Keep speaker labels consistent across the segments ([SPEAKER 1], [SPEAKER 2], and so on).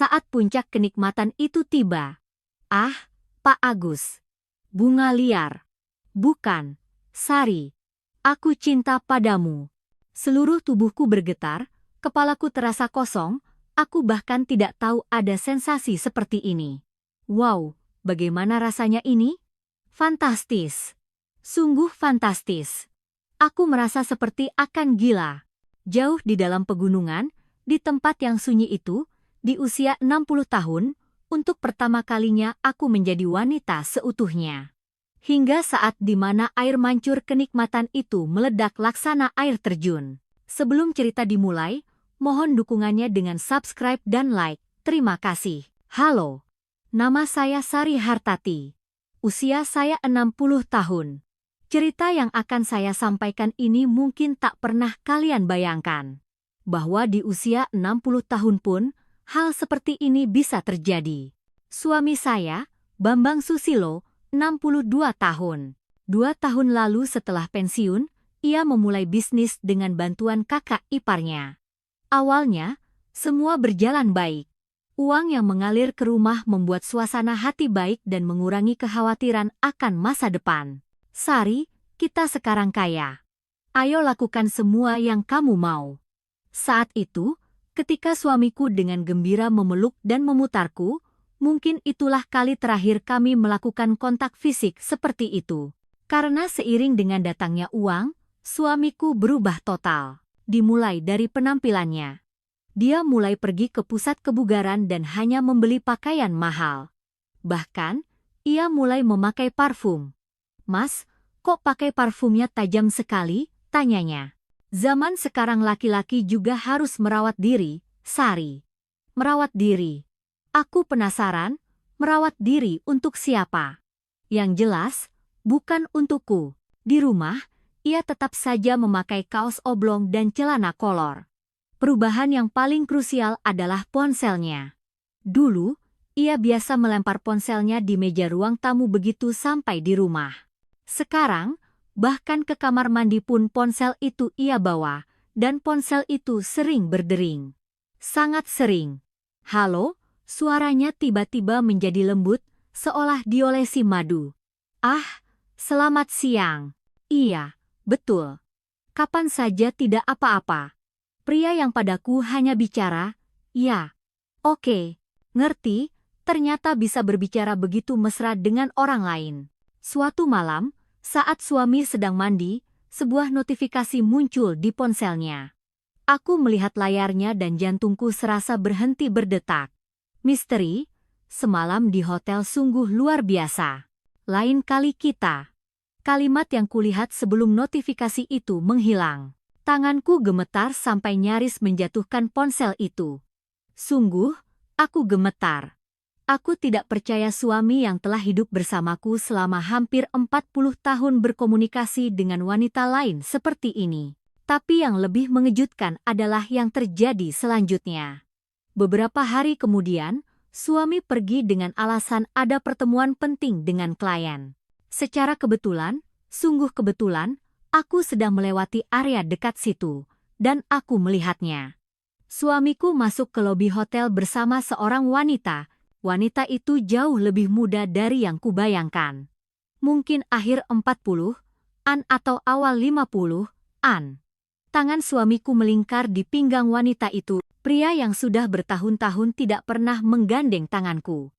[SPEAKER 1] Saat puncak kenikmatan itu tiba. Ah, Pak Agus. Bunga liar. Bukan, Sari. Aku cinta padamu. Seluruh tubuhku bergetar, kepalaku terasa kosong, aku bahkan tidak tahu ada sensasi seperti ini. Wow, bagaimana rasanya ini? Fantastis. Sungguh fantastis. Aku merasa seperti akan gila. Jauh di dalam pegunungan, di tempat yang sunyi itu, di usia 60 tahun, untuk pertama kalinya aku menjadi wanita seutuhnya. Hingga saat di mana air mancur kenikmatan itu meledak laksana air terjun. Sebelum cerita dimulai, mohon dukungannya dengan subscribe dan like. Terima kasih. Halo, nama saya Sari Hartati. Usia saya 60 tahun. Cerita yang akan saya sampaikan ini mungkin tak pernah kalian bayangkan. Bahwa di usia 60 tahun pun, hal seperti ini bisa terjadi. Suami saya, Bambang Susilo, 62 tahun. 2 tahun lalu setelah pensiun, ia memulai bisnis dengan bantuan kakak iparnya. Awalnya, semua berjalan baik. Uang yang mengalir ke rumah membuat suasana hati baik dan mengurangi kekhawatiran akan masa depan. Sari, kita sekarang kaya. Ayo lakukan semua yang kamu mau. Saat itu, ketika suamiku dengan gembira memeluk dan memutarku, mungkin itulah kali terakhir kami melakukan kontak fisik seperti itu. Karena seiring dengan datangnya uang, suamiku berubah total. Dimulai dari penampilannya. Dia mulai pergi ke pusat kebugaran dan hanya membeli pakaian mahal. Bahkan, ia mulai memakai parfum. Mas, kok pakai parfumnya tajam sekali? Tanyanya. Zaman sekarang laki-laki juga harus merawat diri, Sari. Merawat diri. Aku penasaran, merawat diri untuk siapa? Yang jelas, bukan untukku. Di rumah, ia tetap saja memakai kaos oblong dan celana kolor. Perubahan yang paling krusial adalah ponselnya. Dulu, ia biasa melempar ponselnya di meja ruang tamu begitu sampai di rumah. Sekarang, bahkan ke kamar mandi pun ponsel itu ia bawa, dan ponsel itu sering berdering. Sangat sering. Halo? Suaranya tiba-tiba menjadi lembut, seolah diolesi madu. Ah, selamat siang. Iya, betul. Kapan saja tidak apa-apa. Pria yang padaku hanya bicara, ya. Oke, ngerti, ternyata bisa berbicara begitu mesra dengan orang lain. Suatu malam, saat suami sedang mandi, sebuah notifikasi muncul di ponselnya. Aku melihat layarnya dan jantungku serasa berhenti berdetak. Misteri, semalam di hotel sungguh luar biasa. Lain kali kita. Kalimat yang kulihat sebelum notifikasi itu menghilang. Tanganku gemetar sampai nyaris menjatuhkan ponsel itu. Sungguh, aku gemetar. Aku tidak percaya suami yang telah hidup bersamaku selama hampir 40 tahun berkomunikasi dengan wanita lain seperti ini. Tapi yang lebih mengejutkan adalah yang terjadi selanjutnya. Beberapa hari kemudian, suami pergi dengan alasan ada pertemuan penting dengan klien. Secara kebetulan, sungguh kebetulan, aku sedang melewati area dekat situ, dan aku melihatnya. Suamiku masuk ke lobi hotel bersama seorang wanita. Wanita itu jauh lebih muda dari yang kubayangkan. Mungkin akhir 40-an atau awal 50-an. Tangan suamiku melingkar di pinggang wanita itu, pria yang sudah bertahun-tahun tidak pernah menggandeng tanganku.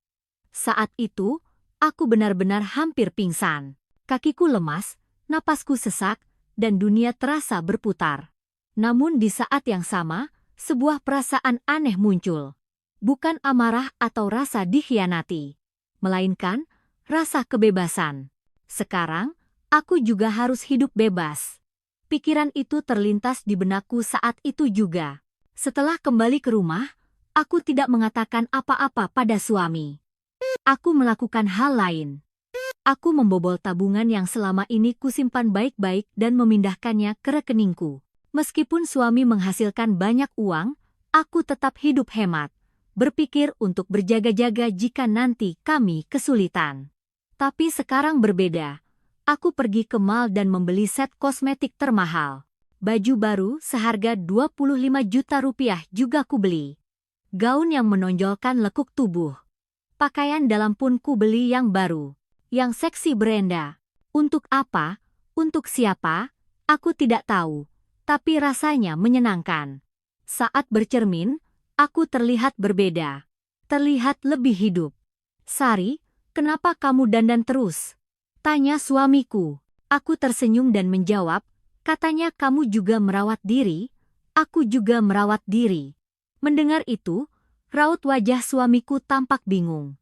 [SPEAKER 1] Saat itu, aku benar-benar hampir pingsan. Kakiku lemas, napasku sesak, dan dunia terasa berputar. Namun di saat yang sama, sebuah perasaan aneh muncul. Bukan amarah atau rasa dikhianati, melainkan rasa kebebasan. Sekarang, aku juga harus hidup bebas. Pikiran itu terlintas di benakku saat itu juga. Setelah kembali ke rumah, aku tidak mengatakan apa-apa pada suami. Aku melakukan hal lain. Aku membobol tabungan yang selama ini kusimpan baik-baik dan memindahkannya ke rekeningku. Meskipun suami menghasilkan banyak uang, aku tetap hidup hemat. Berpikir untuk berjaga-jaga jika nanti kami kesulitan. Tapi sekarang berbeda. Aku pergi ke mall dan membeli set kosmetik termahal. Baju baru seharga 25 juta rupiah juga kubeli. gaun yang menonjolkan lekuk tubuh. Pakaian dalam pun ku beli yang baru, yang seksi Brenda. Untuk apa? Untuk siapa? Aku tidak tahu, tapi rasanya menyenangkan. Saat bercermin, aku terlihat berbeda. Terlihat lebih hidup. Sari, kenapa kamu dandan terus? Tanya suamiku. Aku tersenyum dan menjawab, katanya kamu juga merawat diri, aku juga merawat diri. Mendengar itu, raut wajah suamiku tampak bingung.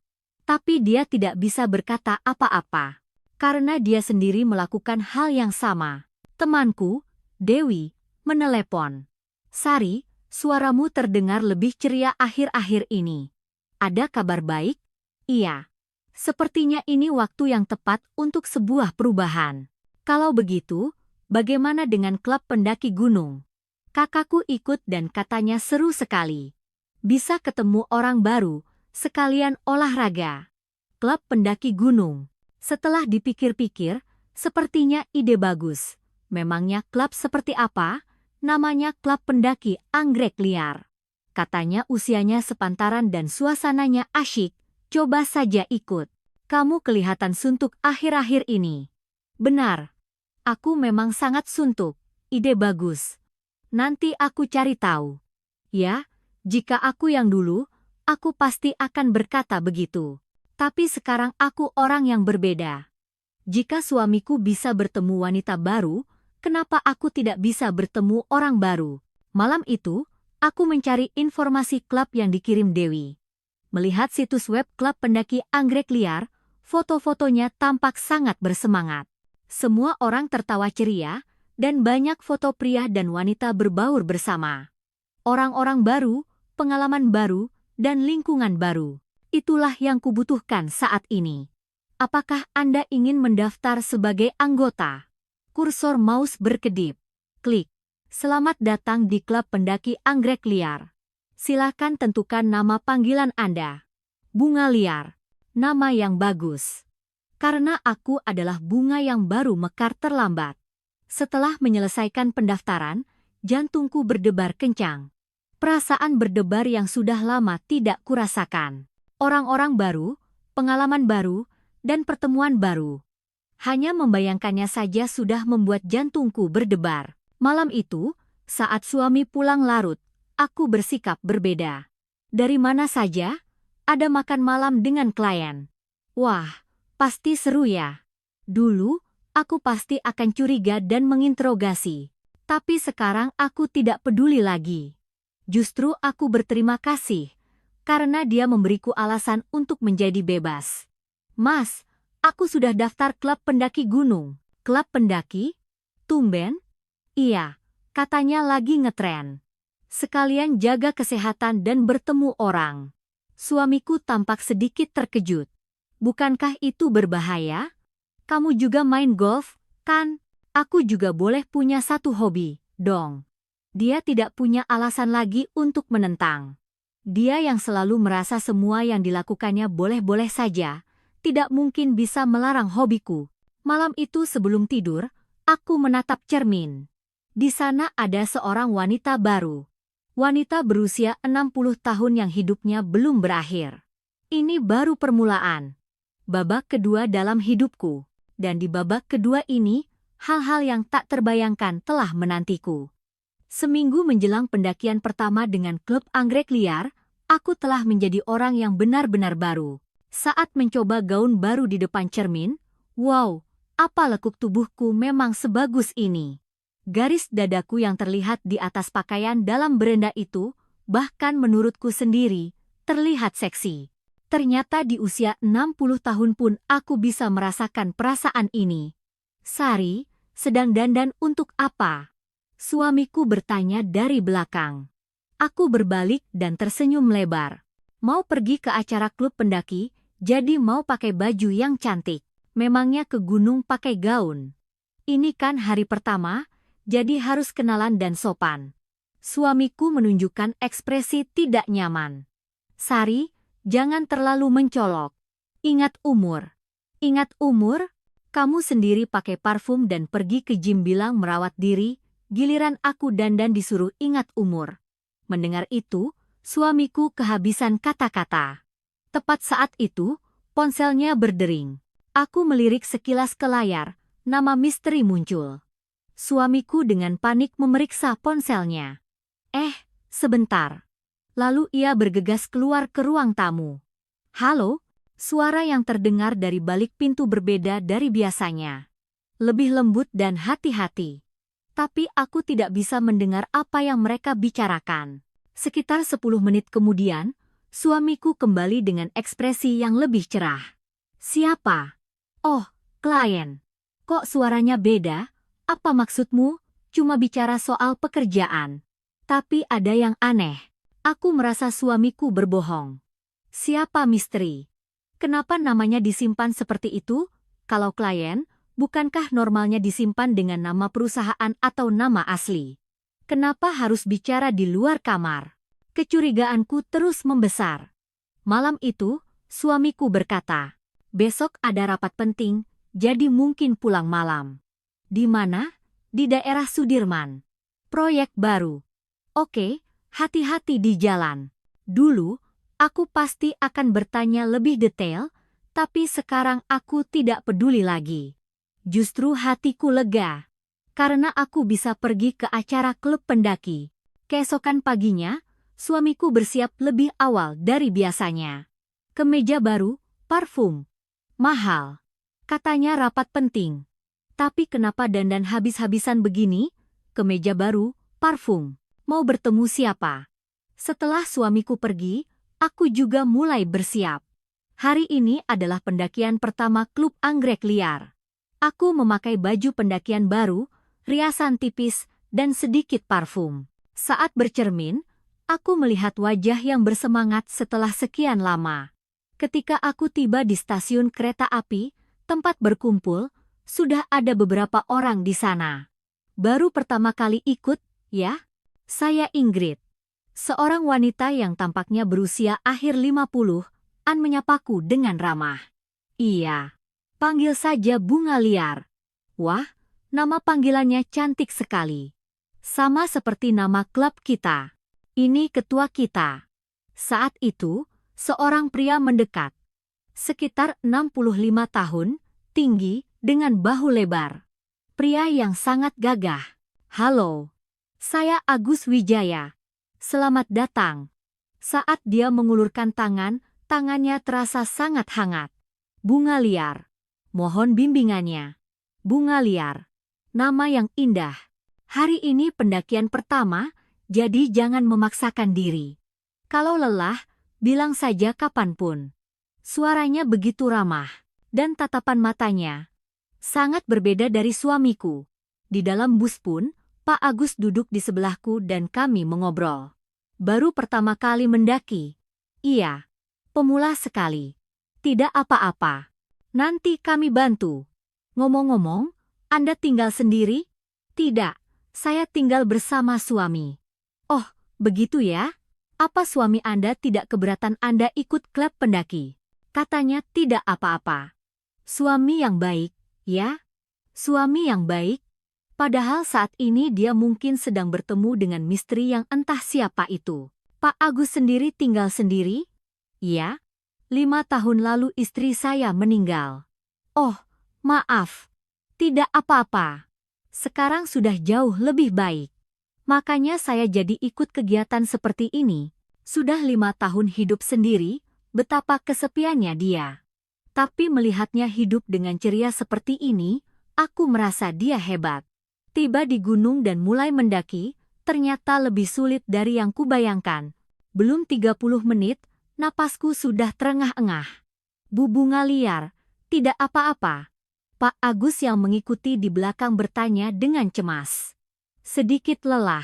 [SPEAKER 1] Tapi dia tidak bisa berkata apa-apa. Karena dia sendiri melakukan hal yang sama. Temanku, Dewi, menelepon. Sari, suaramu terdengar lebih ceria akhir-akhir ini. Ada kabar baik? Iya. Sepertinya ini waktu yang tepat untuk sebuah perubahan. Kalau begitu, bagaimana dengan klub pendaki gunung? Kakakku ikut dan katanya seru sekali. Bisa ketemu orang baru, sekalian olahraga. Klub pendaki gunung. Setelah dipikir-pikir, sepertinya ide bagus. Memangnya klub seperti apa? Namanya Klub Pendaki Anggrek Liar. Katanya usianya sepantaran dan suasananya asyik. Coba saja ikut. Kamu kelihatan suntuk akhir-akhir ini. Benar. Aku memang sangat suntuk. Ide bagus. Nanti aku cari tahu. Ya, jika aku yang dulu, aku pasti akan berkata begitu. Tapi sekarang aku orang yang berbeda. Jika suamiku bisa bertemu wanita baru, kenapa aku tidak bisa bertemu orang baru? Malam itu, aku mencari informasi klub yang dikirim Dewi. Melihat situs web Klub Pendaki Anggrek Liar, foto-fotonya tampak sangat bersemangat. Semua orang tertawa ceria, dan banyak foto pria dan wanita berbaur bersama. Orang-orang baru, pengalaman baru, dan lingkungan baru. Itulah yang kubutuhkan saat ini. Apakah Anda ingin mendaftar sebagai anggota? Kursor mouse berkedip. Klik. Selamat datang di Klub Pendaki Anggrek Liar. Silakan tentukan nama panggilan Anda. Bunga Liar. Nama yang bagus. Karena aku adalah bunga yang baru mekar terlambat. Setelah menyelesaikan pendaftaran, jantungku berdebar kencang. Perasaan berdebar yang sudah lama tidak kurasakan. Orang-orang baru, pengalaman baru, dan pertemuan baru. Hanya membayangkannya saja sudah membuat jantungku berdebar. Malam itu, saat suami pulang larut, aku bersikap berbeda. Dari mana saja? Ada makan malam dengan klien. Wah, pasti seru ya. Dulu, aku pasti akan curiga dan menginterogasi. Tapi sekarang aku tidak peduli lagi. Justru aku berterima kasih, karena dia memberiku alasan untuk menjadi bebas. Mas, aku sudah daftar klub pendaki gunung. Klub pendaki? Tumben? Iya, katanya lagi ngetren. Sekalian jaga kesehatan dan bertemu orang. Suamiku tampak sedikit terkejut. Bukankah itu berbahaya? Kamu juga main golf, kan? Aku juga boleh punya satu hobi, dong. Dia tidak punya alasan lagi untuk menentang. Dia yang selalu merasa semua yang dilakukannya boleh-boleh saja, tidak mungkin bisa melarang hobiku. Malam itu sebelum tidur, aku menatap cermin. Di sana ada seorang wanita baru. Wanita berusia 60 tahun yang hidupnya belum berakhir. Ini baru permulaan. Babak kedua dalam hidupku. Dan di babak kedua ini, hal-hal yang tak terbayangkan telah menantiku. Seminggu menjelang pendakian pertama dengan Klub Anggrek Liar, aku telah menjadi orang yang benar-benar baru. Saat mencoba gaun baru di depan cermin, wow, apa lekuk tubuhku memang sebagus ini. Garis dadaku yang terlihat di atas pakaian dalam berenda itu, bahkan menurutku sendiri, terlihat seksi. Ternyata di usia 60 tahun pun aku bisa merasakan perasaan ini. Sari, sedang dandan untuk apa? Suamiku bertanya dari belakang. Aku berbalik dan tersenyum lebar. Mau pergi ke acara klub pendaki, jadi mau pakai baju yang cantik. Memangnya ke gunung pakai gaun? Ini kan hari pertama, jadi harus kenalan dan sopan. Suamiku menunjukkan ekspresi tidak nyaman. Sari, jangan terlalu mencolok. Ingat umur. Ingat umur? Kamu sendiri pakai parfum dan pergi ke gym bilang merawat diri, giliran aku dandan disuruh ingat umur. Mendengar itu, suamiku kehabisan kata-kata. Tepat saat itu, ponselnya berdering. Aku melirik sekilas ke layar, nama misteri muncul. Suamiku dengan panik memeriksa ponselnya. Sebentar. Lalu ia bergegas keluar ke ruang tamu. Halo, suara yang terdengar dari balik pintu berbeda dari biasanya. Lebih lembut dan hati-hati. Tapi aku tidak bisa mendengar apa yang mereka bicarakan. Sekitar 10 menit kemudian, suamiku kembali dengan ekspresi yang lebih cerah. Siapa? Oh, klien. Kok suaranya beda? Apa maksudmu? Cuma bicara soal pekerjaan. Tapi ada yang aneh. Aku merasa suamiku berbohong. Siapa misteri? Kenapa namanya disimpan seperti itu? Kalau klien, bukankah normalnya disimpan dengan nama perusahaan atau nama asli? Kenapa harus bicara di luar kamar? Kecurigaanku terus membesar. Malam itu, suamiku berkata, besok ada rapat penting, jadi mungkin pulang malam. Di mana? Di daerah Sudirman. Proyek baru. Oke, hati-hati di jalan. Dulu, aku pasti akan bertanya lebih detail, tapi sekarang aku tidak peduli lagi. Justru hatiku lega. Karena aku bisa pergi ke acara klub pendaki. Keesokan paginya, suamiku bersiap lebih awal dari biasanya. Kemeja baru, parfum. Mahal. Katanya rapat penting. Tapi kenapa dandan habis-habisan begini? Kemeja baru, parfum. Mau bertemu siapa? Setelah suamiku pergi, aku juga mulai bersiap. Hari ini adalah pendakian pertama klub anggrek liar. Aku memakai baju pendakian baru, riasan tipis, dan sedikit parfum. Saat bercermin, aku melihat wajah yang bersemangat setelah sekian lama. Ketika aku tiba di stasiun kereta api, tempat berkumpul, sudah ada beberapa orang di sana. Baru pertama kali ikut, ya? Saya Ingrid. Seorang wanita yang tampaknya berusia akhir 50-an menyapaku dengan ramah. Iya, panggil saja Bunga Liar. Wah, nama panggilannya cantik sekali. Sama seperti nama klub kita. Ini ketua kita. Saat itu, seorang pria mendekat. Sekitar 65 tahun, tinggi, dengan bahu lebar. Pria yang sangat gagah. Halo. Saya Agus Wijaya. Selamat datang. Saat dia mengulurkan tangan, tangannya terasa sangat hangat. Bunga Liar. Mohon bimbingannya. Bunga Liar. Nama yang indah. Hari ini pendakian pertama, jadi jangan memaksakan diri. Kalau lelah, bilang saja kapanpun. Suaranya begitu ramah, dan tatapan matanya sangat berbeda dari suamiku. Di dalam bus pun, Pak Agus duduk di sebelahku dan kami mengobrol. Baru pertama kali mendaki. Iya, pemula sekali. Tidak apa-apa. Nanti kami bantu. Ngomong-ngomong, Anda tinggal sendiri? Tidak, saya tinggal bersama suami. Oh, begitu ya? Apa suami Anda tidak keberatan Anda ikut klub pendaki? Katanya tidak apa-apa. Suami yang baik, ya? Suami yang baik? Padahal saat ini dia mungkin sedang bertemu dengan misteri yang entah siapa itu. Pak Agus sendiri tinggal sendiri? Ya, 5 tahun lalu istri saya meninggal. Oh, maaf. Tidak apa-apa. Sekarang sudah jauh lebih baik. Makanya saya jadi ikut kegiatan seperti ini. Sudah 5 tahun hidup sendiri, betapa kesepiannya dia. Tapi melihatnya hidup dengan ceria seperti ini, aku merasa dia hebat. Tiba di gunung dan mulai mendaki, ternyata lebih sulit dari yang kubayangkan. Belum 30 menit, napasku sudah terengah-engah. Bu Bunga Liar, tidak apa-apa. Pak Agus yang mengikuti di belakang bertanya dengan cemas. Sedikit lelah.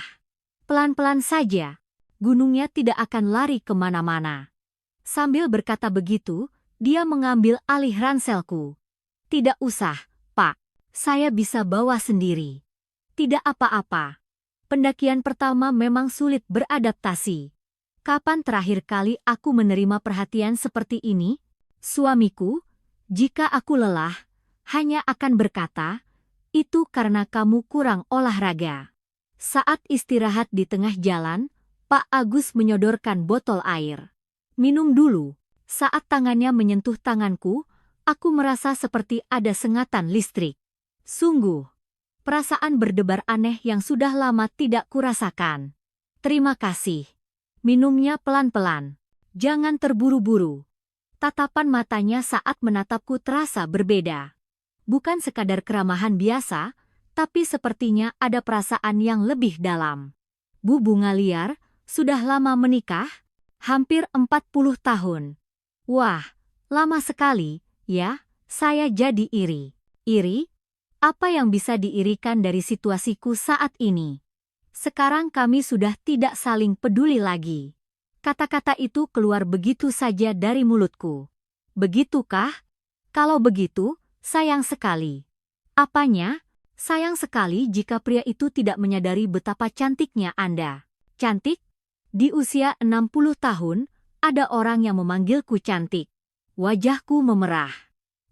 [SPEAKER 1] Pelan-pelan saja. Gunungnya tidak akan lari kemana-mana. Sambil berkata begitu, dia mengambil alih ranselku. Tidak usah, Pak. Saya bisa bawa sendiri. Tidak apa-apa. Pendakian pertama memang sulit beradaptasi. Kapan terakhir kali aku menerima perhatian seperti ini? Suamiku, jika aku lelah, hanya akan berkata, itu karena kamu kurang olahraga. Saat istirahat di tengah jalan, Pak Agus menyodorkan botol air. Minum dulu. Saat tangannya menyentuh tanganku, aku merasa seperti ada sengatan listrik. Sungguh, perasaan berdebar aneh yang sudah lama tidak kurasakan. Terima kasih. Minumnya pelan-pelan. Jangan terburu-buru. Tatapan matanya saat menatapku terasa berbeda. Bukan sekadar keramahan biasa, tapi sepertinya ada perasaan yang lebih dalam. Bu Bunga Liar, sudah lama menikah? Hampir 40 tahun. Wah, lama sekali, ya, saya jadi iri. Iri? Apa yang bisa diirikan dari situasiku saat ini? Sekarang kami sudah tidak saling peduli lagi. Kata-kata itu keluar begitu saja dari mulutku. Begitukah? Kalau begitu, sayang sekali. Apanya? Sayang sekali jika pria itu tidak menyadari betapa cantiknya Anda. Cantik? Di usia 60 tahun, ada orang yang memanggilku cantik. Wajahku memerah.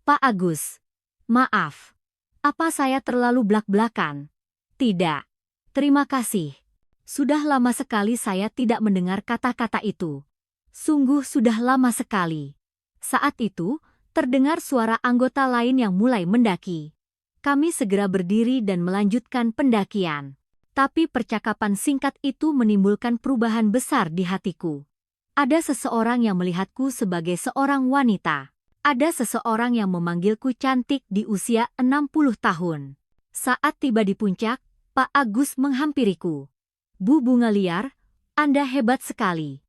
[SPEAKER 1] Pak Agus, maaf. Apa saya terlalu blak-blakan? Tidak. Terima kasih. Sudah lama sekali saya tidak mendengar kata-kata itu. Sungguh sudah lama sekali. Saat itu, terdengar suara anggota lain yang mulai mendaki. Kami segera berdiri dan melanjutkan pendakian. Tapi percakapan singkat itu menimbulkan perubahan besar di hatiku. Ada seseorang yang melihatku sebagai seorang wanita. Ada seseorang yang memanggilku cantik di usia 60 tahun. Saat tiba di puncak, Pak Agus menghampiriku. Bu Bunga Liar, Anda hebat sekali.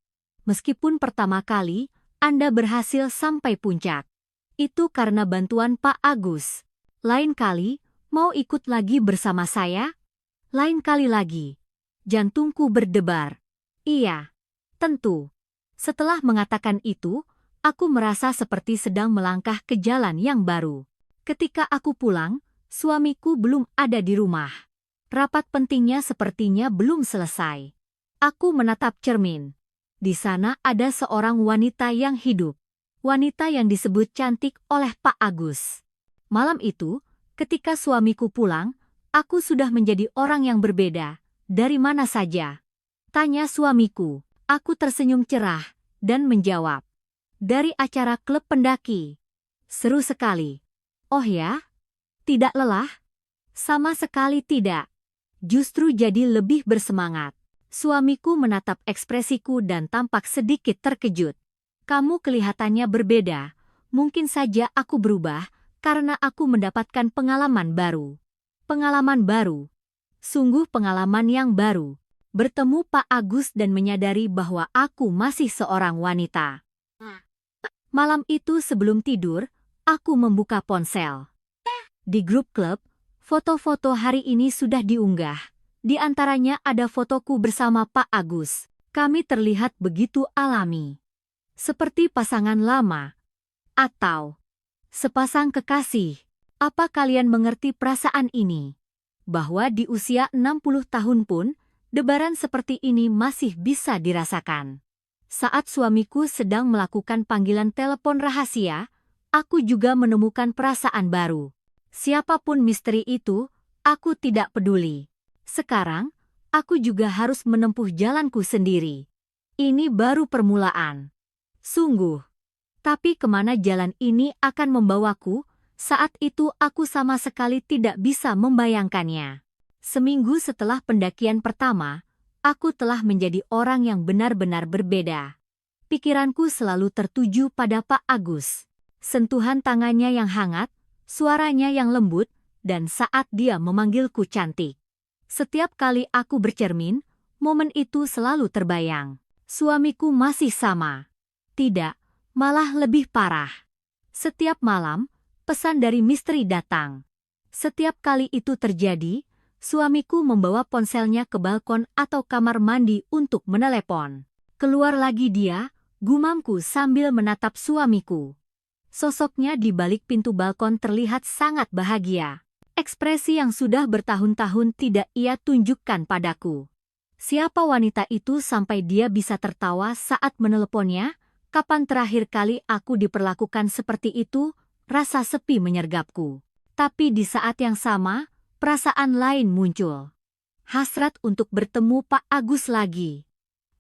[SPEAKER 1] Meskipun pertama kali, Anda berhasil sampai puncak. Itu karena bantuan Pak Agus. Lain kali, mau ikut lagi bersama saya? Lain kali lagi. Jantungku berdebar. Iya, tentu. Setelah mengatakan itu, aku merasa seperti sedang melangkah ke jalan yang baru. Ketika aku pulang, suamiku belum ada di rumah. Rapat pentingnya sepertinya belum selesai. Aku menatap cermin. Di sana ada seorang wanita yang hidup. Wanita yang disebut cantik oleh Pak Agus. Malam itu, ketika suamiku pulang, aku sudah menjadi orang yang berbeda. Dari mana saja? Tanya suamiku. Aku tersenyum cerah dan menjawab. Dari acara klub pendaki. Seru sekali. Oh ya? Tidak lelah? Sama sekali tidak. Justru jadi lebih bersemangat. Suamiku menatap ekspresiku dan tampak sedikit terkejut. Kamu kelihatannya berbeda. Mungkin saja aku berubah karena aku mendapatkan pengalaman baru. Pengalaman baru. Sungguh pengalaman yang baru. Bertemu Pak Agus dan menyadari bahwa aku masih seorang wanita. Malam itu sebelum tidur, aku membuka ponsel. Di grup klub, foto-foto hari ini sudah diunggah. Di antaranya ada fotoku bersama Pak Agus. Kami terlihat begitu alami. Seperti pasangan lama. Atau sepasang kekasih. Apa kalian mengerti perasaan ini? Bahwa di usia 60 tahun pun, debaran seperti ini masih bisa dirasakan. Saat suamiku sedang melakukan panggilan telepon rahasia, aku juga menemukan perasaan baru. Siapapun misteri itu, aku tidak peduli. Sekarang, aku juga harus menempuh jalanku sendiri. Ini baru permulaan. Sungguh. Tapi kemana jalan ini akan membawaku? Saat itu aku sama sekali tidak bisa membayangkannya. Seminggu setelah pendakian pertama, aku telah menjadi orang yang benar-benar berbeda. Pikiranku selalu tertuju pada Pak Agus. Sentuhan tangannya yang hangat, suaranya yang lembut, dan saat dia memanggilku cantik. Setiap kali aku bercermin, momen itu selalu terbayang. Suamiku masih sama. Tidak, malah lebih parah. Setiap malam, pesan dari misteri datang. Setiap kali itu terjadi, suamiku membawa ponselnya ke balkon atau kamar mandi untuk menelepon. Keluar lagi dia, gumamku sambil menatap suamiku. Sosoknya di balik pintu balkon terlihat sangat bahagia. Ekspresi yang sudah bertahun-tahun tidak ia tunjukkan padaku. Siapa wanita itu sampai dia bisa tertawa saat meneleponnya? Kapan terakhir kali aku diperlakukan seperti itu? Rasa sepi menyergapku. Tapi di saat yang sama, perasaan lain muncul. Hasrat untuk bertemu Pak Agus lagi.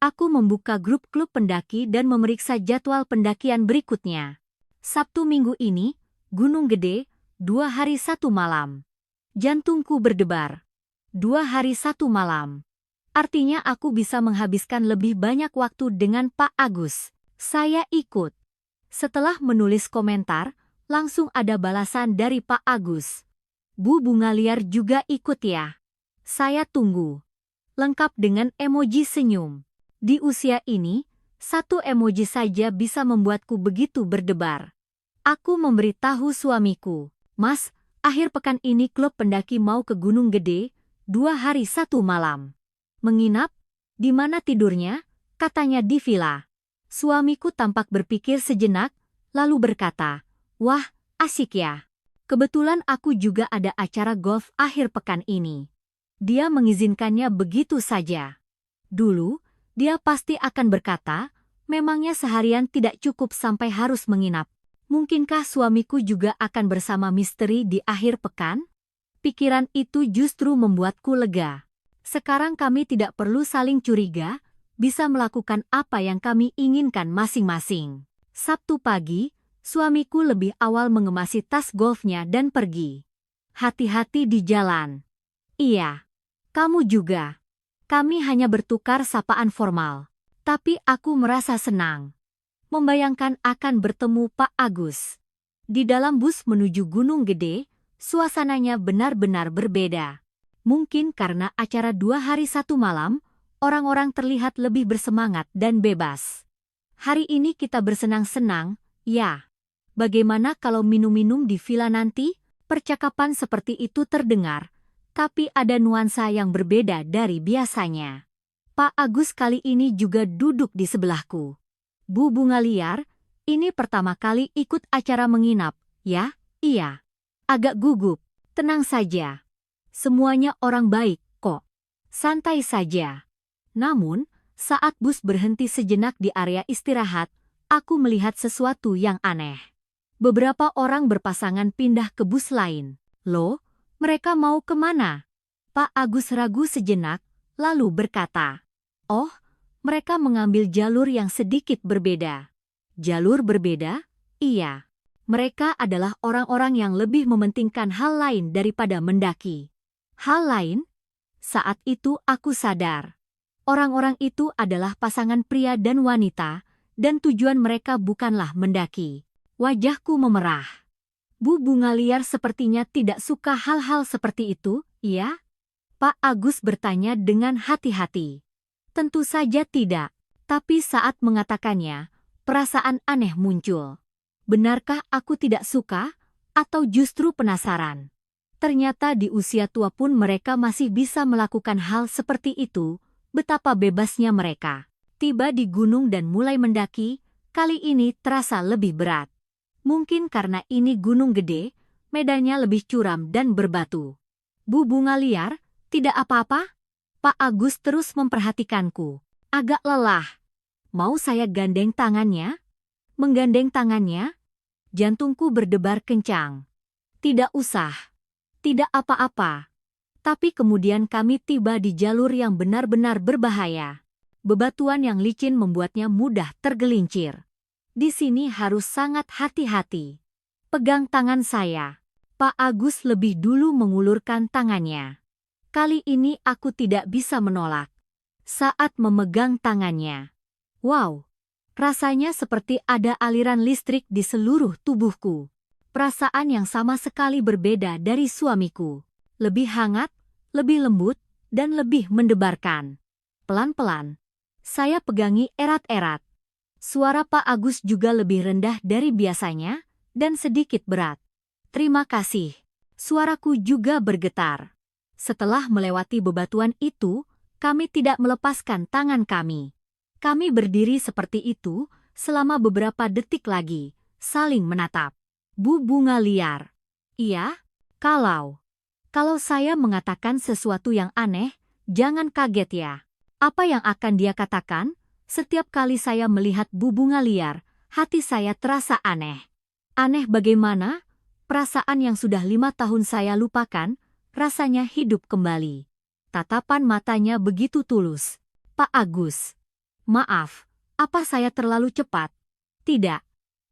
[SPEAKER 1] Aku membuka grup klub pendaki dan memeriksa jadwal pendakian berikutnya. Sabtu minggu ini, Gunung Gede, 2 hari 1 malam. Jantungku berdebar. 2 hari 1 malam. Artinya aku bisa menghabiskan lebih banyak waktu dengan Pak Agus. Saya ikut. Setelah menulis komentar, langsung ada balasan dari Pak Agus. Bu Bunga Liar juga ikut ya? Saya tunggu. Lengkap dengan emoji senyum. Di usia ini, satu emoji saja bisa membuatku begitu berdebar. Aku memberitahu suamiku, Mas, akhir pekan ini klub pendaki mau ke Gunung Gede, 2 hari 1 malam. Menginap? Di mana tidurnya? Katanya di villa. Suamiku tampak berpikir sejenak, lalu berkata, wah, asik ya. Kebetulan aku juga ada acara golf akhir pekan ini. Dia mengizinkannya begitu saja. Dulu, dia pasti akan berkata, memangnya seharian tidak cukup sampai harus menginap. Mungkinkah suamiku juga akan bersama misteri di akhir pekan? Pikiran itu justru membuatku lega. Sekarang kami tidak perlu saling curiga, bisa melakukan apa yang kami inginkan masing-masing. Sabtu pagi, suamiku lebih awal mengemasi tas golfnya dan pergi. Hati-hati di jalan. Iya, kamu juga. Kami hanya bertukar sapaan formal. Tapi aku merasa senang. Membayangkan akan bertemu Pak Agus. Di dalam bus menuju Gunung Gede, suasananya benar-benar berbeda. Mungkin karena acara 2 hari 1 malam, orang-orang terlihat lebih bersemangat dan bebas. Hari ini kita bersenang-senang, ya. Bagaimana kalau minum-minum di villa nanti? Percakapan seperti itu terdengar. Tapi ada nuansa yang berbeda dari biasanya. Pak Agus kali ini juga duduk di sebelahku. Bu Bunga Liar, ini pertama kali ikut acara menginap, ya? Iya. Agak gugup, tenang saja. Semuanya orang baik, kok. Santai saja. Namun, saat bus berhenti sejenak di area istirahat, aku melihat sesuatu yang aneh. Beberapa orang berpasangan pindah ke bus lain. Loh? Mereka mau kemana? Pak Agus ragu sejenak, lalu berkata, oh, mereka mengambil jalur yang sedikit berbeda. Jalur berbeda? Iya. Mereka adalah orang-orang yang lebih mementingkan hal lain daripada mendaki. Hal lain? Saat itu aku sadar. Orang-orang itu adalah pasangan pria dan wanita, dan tujuan mereka bukanlah mendaki. Wajahku memerah. Bu Bunga Liar sepertinya tidak suka hal-hal seperti itu, iya? Pak Agus bertanya dengan hati-hati. Tentu saja tidak, tapi saat mengatakannya, perasaan aneh muncul. Benarkah aku tidak suka, atau justru penasaran? Ternyata di usia tua pun mereka masih bisa melakukan hal seperti itu, betapa bebasnya mereka. Tiba di gunung dan mulai mendaki, kali ini terasa lebih berat. Mungkin karena ini Gunung Gede, medannya lebih curam dan berbatu. Bu Bunga Liar, tidak apa-apa? Pak Agus terus memperhatikanku. Agak lelah. Mau saya gandeng tangannya? Menggandeng tangannya? Jantungku berdebar kencang. Tidak usah. Tidak apa-apa. Tapi kemudian kami tiba di jalur yang benar-benar berbahaya. Bebatuan yang licin membuatnya mudah tergelincir. Di sini harus sangat hati-hati. Pegang tangan saya. Pak Agus lebih dulu mengulurkan tangannya. Kali ini aku tidak bisa menolak. Saat memegang tangannya. Wow, rasanya seperti ada aliran listrik di seluruh tubuhku. Perasaan yang sama sekali berbeda dari suamiku. Lebih hangat, lebih lembut, dan lebih mendebarkan. Pelan-pelan, saya pegangi erat-erat. Suara Pak Agus juga lebih rendah dari biasanya, dan sedikit berat. Terima kasih. Suaraku juga bergetar. Setelah melewati bebatuan itu, kami tidak melepaskan tangan kami. Kami berdiri seperti itu, selama beberapa detik lagi, saling menatap. Bu Bunga Liar. Iya, kalau saya mengatakan sesuatu yang aneh, jangan kaget ya. Apa yang akan dia katakan? Setiap kali saya melihat Bu Bunga Liar, hati saya terasa aneh. Aneh bagaimana? Perasaan yang sudah 5 tahun saya lupakan, rasanya hidup kembali. Tatapan matanya begitu tulus. Pak Agus. Maaf, apa saya terlalu cepat? Tidak.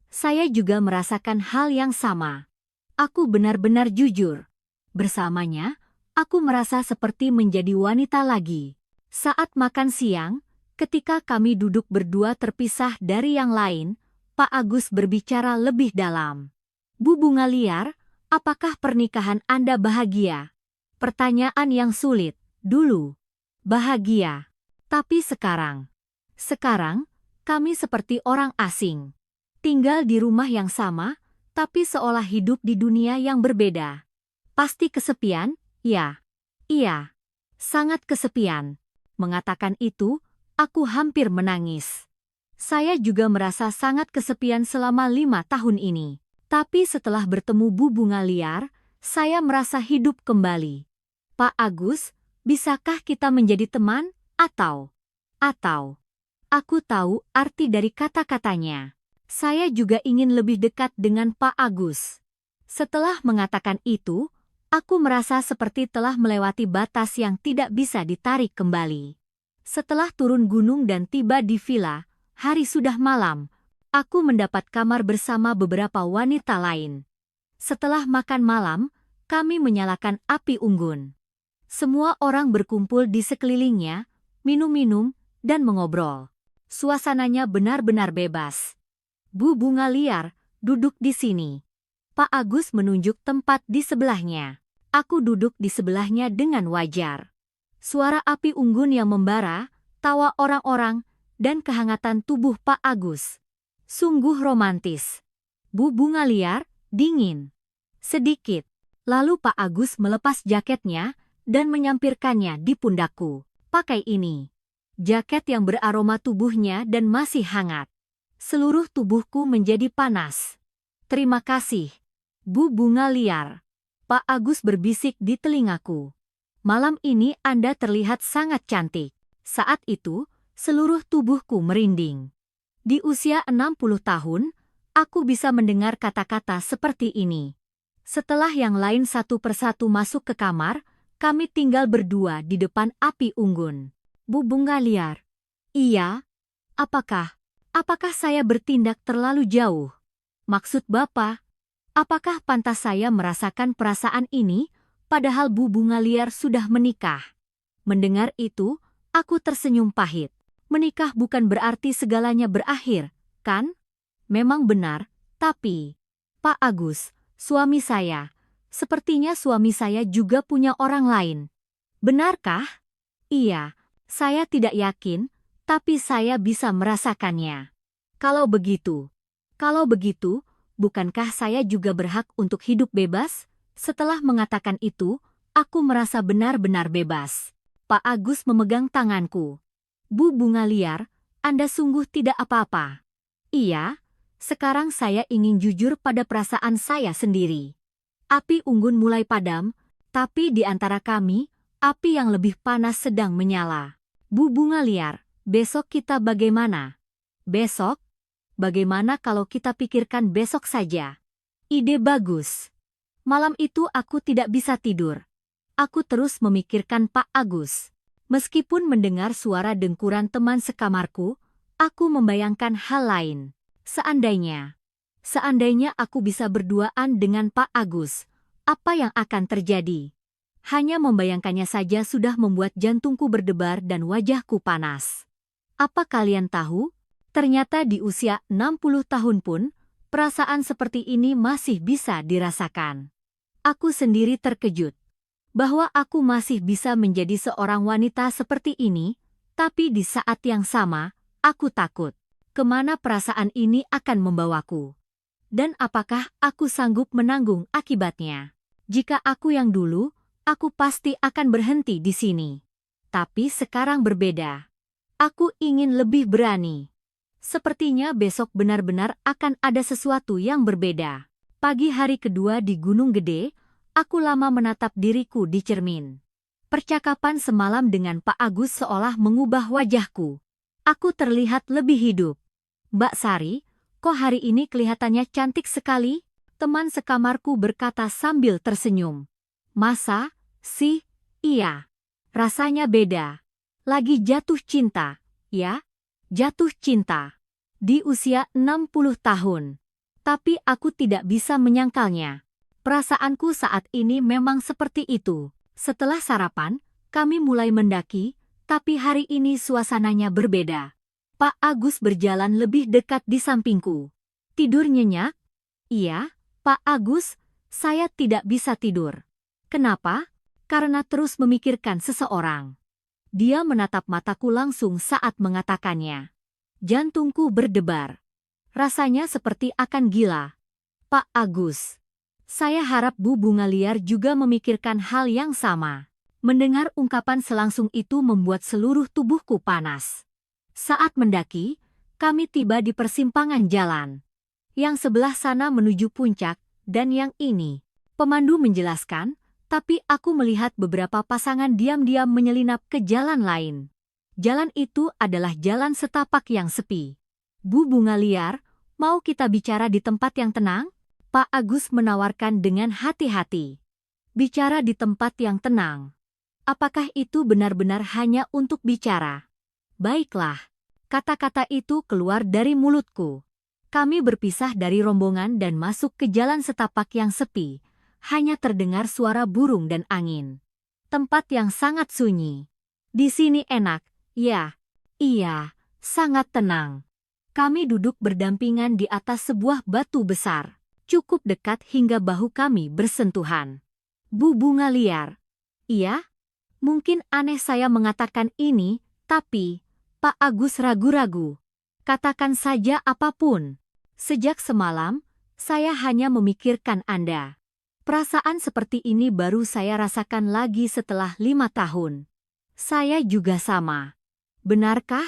[SPEAKER 1] Saya juga merasakan hal yang sama. Aku benar-benar jujur. Bersamanya, aku merasa seperti menjadi wanita lagi. Saat makan siang, ketika kami duduk berdua terpisah dari yang lain, Pak Agus berbicara lebih dalam. Bu Bunga Liar, apakah pernikahan Anda bahagia? Pertanyaan yang sulit, dulu. Bahagia. Tapi sekarang. Sekarang, kami seperti orang asing. Tinggal di rumah yang sama, tapi seolah hidup di dunia yang berbeda. Pasti kesepian, ya? Iya. Sangat kesepian. Mengatakan itu, aku hampir menangis. Saya juga merasa sangat kesepian selama 5 tahun ini. Tapi setelah bertemu Bu Bunga Liar, saya merasa hidup kembali. Pak Agus, bisakah kita menjadi teman? Atau, aku tahu arti dari kata-katanya. Saya juga ingin lebih dekat dengan Pak Agus. Setelah mengatakan itu, aku merasa seperti telah melewati batas yang tidak bisa ditarik kembali. Setelah turun gunung dan tiba di villa, hari sudah malam. Aku mendapat kamar bersama beberapa wanita lain. Setelah makan malam, kami menyalakan api unggun. Semua orang berkumpul di sekelilingnya, minum-minum, dan mengobrol. Suasananya benar-benar bebas. Bu Bunga Liar, duduk di sini. Pak Agus menunjuk tempat di sebelahnya. Aku duduk di sebelahnya dengan wajar. Suara api unggun yang membara, tawa orang-orang, dan kehangatan tubuh Pak Agus. Sungguh romantis. Bu Bunga Liar, dingin. Sedikit. Lalu Pak Agus melepas jaketnya dan menyampirkannya di pundakku. Pakai ini. Jaket yang beraroma tubuhnya dan masih hangat. Seluruh tubuhku menjadi panas. Terima kasih, Bu Bunga Liar. Pak Agus berbisik di telingaku. Malam ini Anda terlihat sangat cantik. Saat itu, seluruh tubuhku merinding. Di usia 60 tahun, aku bisa mendengar kata-kata seperti ini. Setelah yang lain satu persatu masuk ke kamar, kami tinggal berdua di depan api unggun. Bu Bunga Liar. Iya? Apakah saya bertindak terlalu jauh? Maksud Bapak, apakah pantas saya merasakan perasaan ini, padahal Bu Bunga Liar sudah menikah? Mendengar itu, aku tersenyum pahit. Menikah bukan berarti segalanya berakhir, kan? Memang benar, tapi... Pak Agus, suami saya. Sepertinya suami saya juga punya orang lain. Benarkah? Iya, saya tidak yakin, tapi saya bisa merasakannya. Kalau begitu, bukankah saya juga berhak untuk hidup bebas? Setelah mengatakan itu, aku merasa benar-benar bebas. Pak Agus memegang tanganku. Bu Bunga Liar, Anda sungguh tidak apa-apa. Iya, sekarang saya ingin jujur pada perasaan saya sendiri. Api unggun mulai padam, tapi di antara kami, api yang lebih panas sedang menyala. Bu Bunga Liar, besok kita bagaimana? Besok? Bagaimana kalau kita pikirkan besok saja? Ide bagus. Malam itu aku tidak bisa tidur. Aku terus memikirkan Pak Agus. Meskipun mendengar suara dengkuran teman sekamarku, aku membayangkan hal lain. Seandainya aku bisa berduaan dengan Pak Agus, apa yang akan terjadi? Hanya membayangkannya saja sudah membuat jantungku berdebar dan wajahku panas. Apa kalian tahu? Ternyata di usia 60 tahun pun, perasaan seperti ini masih bisa dirasakan. Aku sendiri terkejut bahwa aku masih bisa menjadi seorang wanita seperti ini, tapi di saat yang sama, aku takut. Kemana perasaan ini akan membawaku? Dan apakah aku sanggup menanggung akibatnya? Jika aku yang dulu, aku pasti akan berhenti di sini. Tapi sekarang berbeda. Aku ingin lebih berani. Sepertinya besok benar-benar akan ada sesuatu yang berbeda. Pagi hari kedua di Gunung Gede, aku lama menatap diriku di cermin. Percakapan semalam dengan Pak Agus seolah mengubah wajahku. Aku terlihat lebih hidup. Mbak Sari, kok hari ini kelihatannya cantik sekali? Teman sekamarku berkata sambil tersenyum. Masa sih? Iya. Rasanya beda. Lagi jatuh cinta, ya? Jatuh cinta. Di usia 60 tahun. Tapi aku tidak bisa menyangkalnya. Perasaanku saat ini memang seperti itu. Setelah sarapan, kami mulai mendaki, tapi hari ini suasananya berbeda. Pak Agus berjalan lebih dekat di sampingku. Tidur nyenyak? Iya, Pak Agus, saya tidak bisa tidur. Kenapa? Karena terus memikirkan seseorang. Dia menatap mataku langsung saat mengatakannya. Jantungku berdebar. Rasanya seperti akan gila. Pak Agus. Saya harap Bu Bunga Liar juga memikirkan hal yang sama. Mendengar ungkapan selangsung itu membuat seluruh tubuhku panas. Saat mendaki, kami tiba di persimpangan jalan. Yang sebelah sana menuju puncak, dan yang ini. Pemandu menjelaskan, tapi aku melihat beberapa pasangan diam-diam menyelinap ke jalan lain. Jalan itu adalah jalan setapak yang sepi. Bu Bunga Liar, mau kita bicara di tempat yang tenang? Pak Agus menawarkan dengan hati-hati. Bicara di tempat yang tenang. Apakah itu benar-benar hanya untuk bicara? Baiklah. Kata-kata itu keluar dari mulutku. Kami berpisah dari rombongan dan masuk ke jalan setapak yang sepi. Hanya terdengar suara burung dan angin. Tempat yang sangat sunyi. Di sini enak, ya. Iya, sangat tenang. Kami duduk berdampingan di atas sebuah batu besar. Cukup dekat hingga bahu kami bersentuhan. Bu Bunga Liar. Iya? Mungkin aneh saya mengatakan ini, tapi Pak Agus ragu-ragu. Katakan saja apapun. Sejak semalam, saya hanya memikirkan Anda. Perasaan seperti ini baru saya rasakan lagi setelah 5 tahun. Saya juga sama. Benarkah?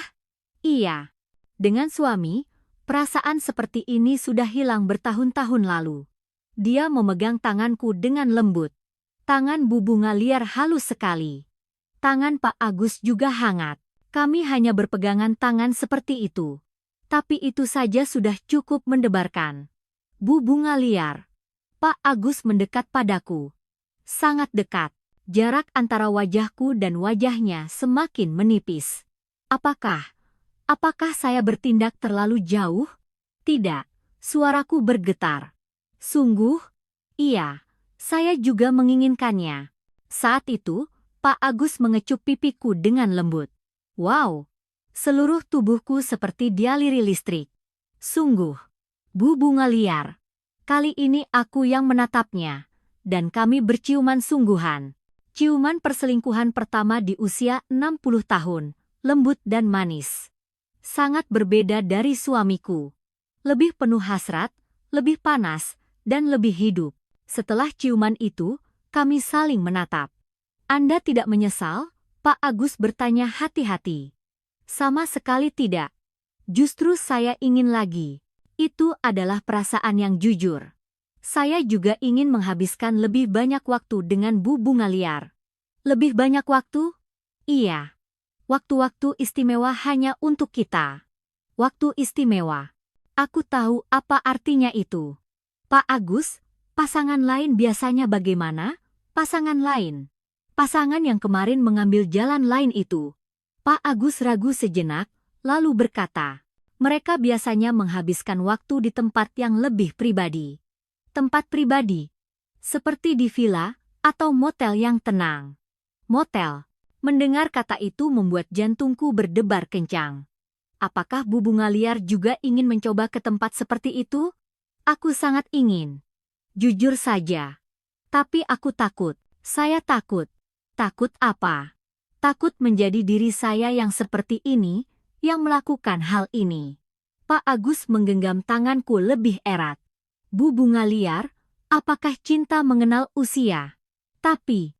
[SPEAKER 1] Iya. Dengan suami, perasaan seperti ini sudah hilang bertahun-tahun lalu. Dia memegang tanganku dengan lembut. Tangan Bu Bunga Liar halus sekali. Tangan Pak Agus juga hangat. Kami hanya berpegangan tangan seperti itu. Tapi itu saja sudah cukup mendebarkan. Bu Bunga Liar. Pak Agus mendekat padaku. Sangat dekat. Jarak antara wajahku dan wajahnya semakin menipis. Apakah saya bertindak terlalu jauh? Tidak. Suaraku bergetar. Sungguh? Iya. Saya juga menginginkannya. Saat itu, Pak Agus mengecup pipiku dengan lembut. Wow. Seluruh tubuhku seperti dialiri listrik. Sungguh. Bu Bunga Liar. Kali ini aku yang menatapnya, dan kami berciuman sungguhan. Ciuman perselingkuhan pertama di usia 60 tahun, lembut dan manis. Sangat berbeda dari suamiku. Lebih penuh hasrat, lebih panas, dan lebih hidup. Setelah ciuman itu, kami saling menatap. Anda tidak menyesal? Pak Agus bertanya hati-hati. Sama sekali tidak. Justru saya ingin lagi. Itu adalah perasaan yang jujur. Saya juga ingin menghabiskan lebih banyak waktu dengan Bu Bunga Liar. Lebih banyak waktu? Iya. Waktu-waktu istimewa hanya untuk kita. Waktu istimewa. Aku tahu apa artinya itu. Pak Agus, pasangan lain biasanya bagaimana? Pasangan lain. Pasangan yang kemarin mengambil jalan lain itu. Pak Agus ragu sejenak, lalu berkata. Mereka biasanya menghabiskan waktu di tempat yang lebih pribadi. Tempat pribadi. Seperti di villa atau motel yang tenang. Motel. Mendengar kata itu membuat jantungku berdebar kencang. Apakah Bu Bunga Liar juga ingin mencoba ke tempat seperti itu? Aku sangat ingin. Jujur saja. Tapi aku takut. Saya takut. Takut apa? Takut menjadi diri saya yang seperti ini, yang melakukan hal ini. Pak Agus menggenggam tanganku lebih erat. Bu Bunga Liar, apakah cinta mengenal usia? Tapi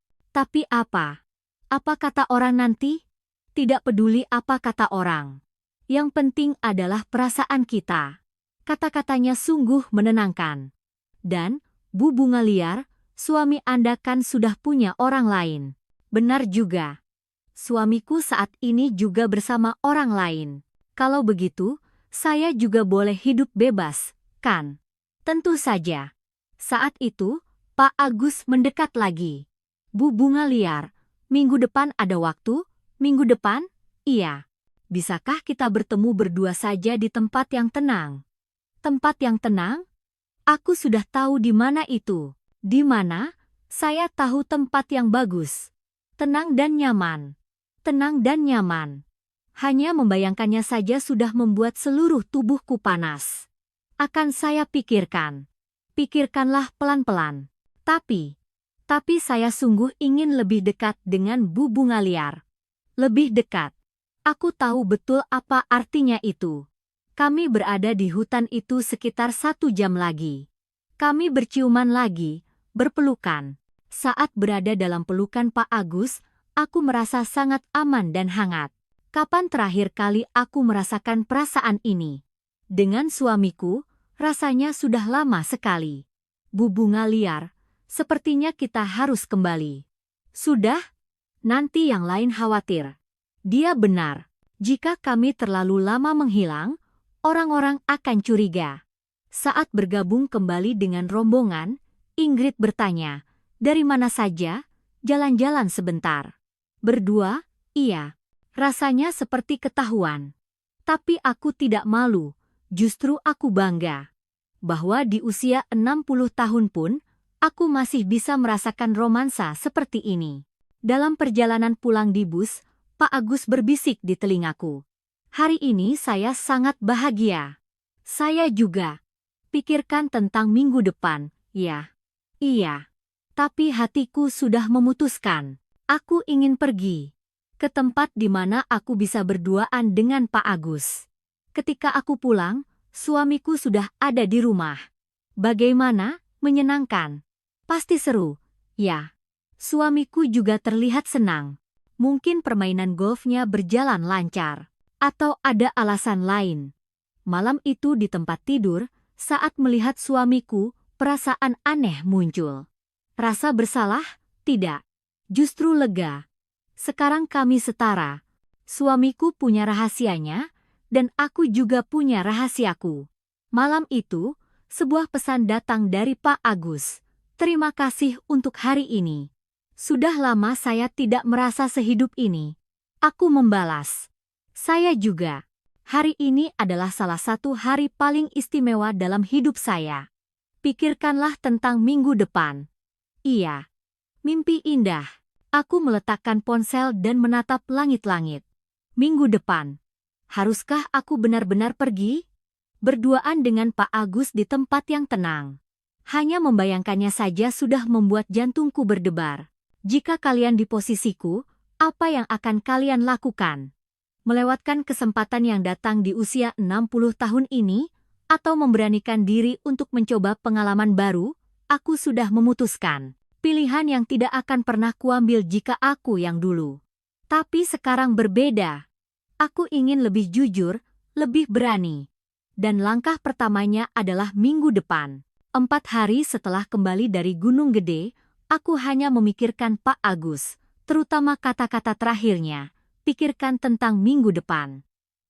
[SPEAKER 1] apa? Apa kata orang nanti? Tidak peduli apa kata orang. Yang penting adalah perasaan kita. Kata-katanya sungguh menenangkan. Dan, Bu Bunga Liar, suami Anda kan sudah punya orang lain. Benar juga. Suamiku saat ini juga bersama orang lain. Kalau begitu, saya juga boleh hidup bebas, kan? Tentu saja. Saat itu, Pak Agus mendekat lagi. Bu Bunga Liar, minggu depan ada waktu? Minggu depan? Iya. bisakah kita bertemu berdua saja di tempat yang tenang? Tempat yang tenang? Aku sudah tahu di mana itu. Di mana? Saya tahu tempat yang bagus. Tenang dan nyaman. Tenang dan nyaman. Hanya membayangkannya saja sudah membuat seluruh tubuhku panas. Akan saya pikirkan. Pikirkanlah pelan-pelan. Tapi saya sungguh ingin lebih dekat dengan Bu Bunga Liar. Lebih dekat. Aku tahu betul apa artinya itu. Kami berada di hutan itu sekitar 1 jam lagi. Kami berciuman lagi, berpelukan. Saat berada dalam pelukan Pak Agus, aku merasa sangat aman dan hangat. Kapan terakhir kali aku merasakan perasaan ini? Dengan suamiku, rasanya sudah lama sekali. Bu Bunga Liar, sepertinya kita harus kembali. Sudah? Nanti yang lain khawatir. Dia benar. Jika kami terlalu lama menghilang, orang-orang akan curiga. Saat bergabung kembali dengan rombongan, Ingrid bertanya, "Dari mana saja? Jalan-jalan sebentar." Berdua, iya. Rasanya seperti ketahuan. Tapi aku tidak malu, justru aku bangga. Bahwa di usia 60 tahun pun, aku masih bisa merasakan romansa seperti ini. Dalam perjalanan pulang di bus, Pak Agus berbisik di telingaku. "Hari ini saya sangat bahagia." Saya juga. Pikirkan tentang minggu depan, ya. Iya. Tapi hatiku sudah memutuskan. Aku ingin pergi ke tempat di mana aku bisa berduaan dengan Pak Agus. Ketika aku pulang, suamiku sudah ada di rumah. Bagaimana? Menyenangkan. Pasti seru, ya. Suamiku juga terlihat senang. Mungkin permainan golfnya berjalan lancar. Atau ada alasan lain. Malam itu di tempat tidur, saat melihat suamiku, perasaan aneh muncul. Rasa bersalah? Tidak. Justru lega. Sekarang kami setara. Suamiku punya rahasianya, dan aku juga punya rahasiaku. Malam itu, sebuah pesan datang dari Pak Agus. "Terima kasih untuk hari ini. Sudah lama saya tidak merasa sehidup ini." Aku membalas. "Saya juga. Hari ini adalah salah satu hari paling istimewa dalam hidup saya. Pikirkanlah tentang minggu depan." Iya. Mimpi indah. Aku meletakkan ponsel dan menatap langit-langit. Minggu depan. Haruskah aku benar-benar pergi? Berduaan dengan Pak Agus di tempat yang tenang. Hanya membayangkannya saja sudah membuat jantungku berdebar. Jika kalian di posisiku, apa yang akan kalian lakukan? Melewatkan kesempatan yang datang di usia 60 tahun ini, atau memberanikan diri untuk mencoba pengalaman baru? Aku sudah memutuskan. Pilihan yang tidak akan pernah kuambil jika aku yang dulu. Tapi sekarang berbeda. Aku ingin lebih jujur, lebih berani. Dan langkah pertamanya adalah minggu depan. 4 hari setelah kembali dari Gunung Gede, aku hanya memikirkan Pak Agus, terutama kata-kata terakhirnya, "Pikirkan tentang minggu depan."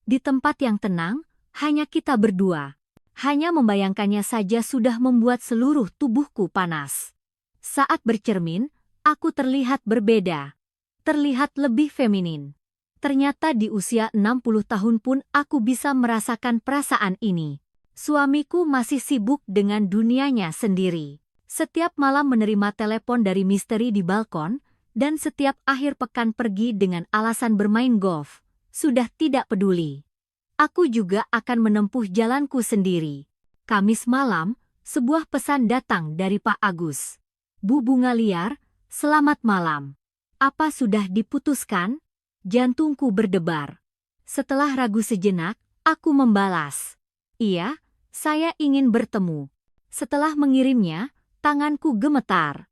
[SPEAKER 1] Di tempat yang tenang, hanya kita berdua. Hanya membayangkannya saja sudah membuat seluruh tubuhku panas. Saat bercermin, aku terlihat berbeda. Terlihat lebih feminin. Ternyata di usia 60 tahun pun aku bisa merasakan perasaan ini. Suamiku masih sibuk dengan dunianya sendiri. Setiap malam menerima telepon dari misteri di balkon, dan setiap akhir pekan pergi dengan alasan bermain golf. Sudah tidak peduli. Aku juga akan menempuh jalanku sendiri. Kamis malam, sebuah pesan datang dari Pak Agus. "Bu Bunga Liar, selamat malam. Apa sudah diputuskan?" Jantungku berdebar. Setelah ragu sejenak, aku membalas. "Iya, saya ingin bertemu." Setelah mengirimnya, tanganku gemetar.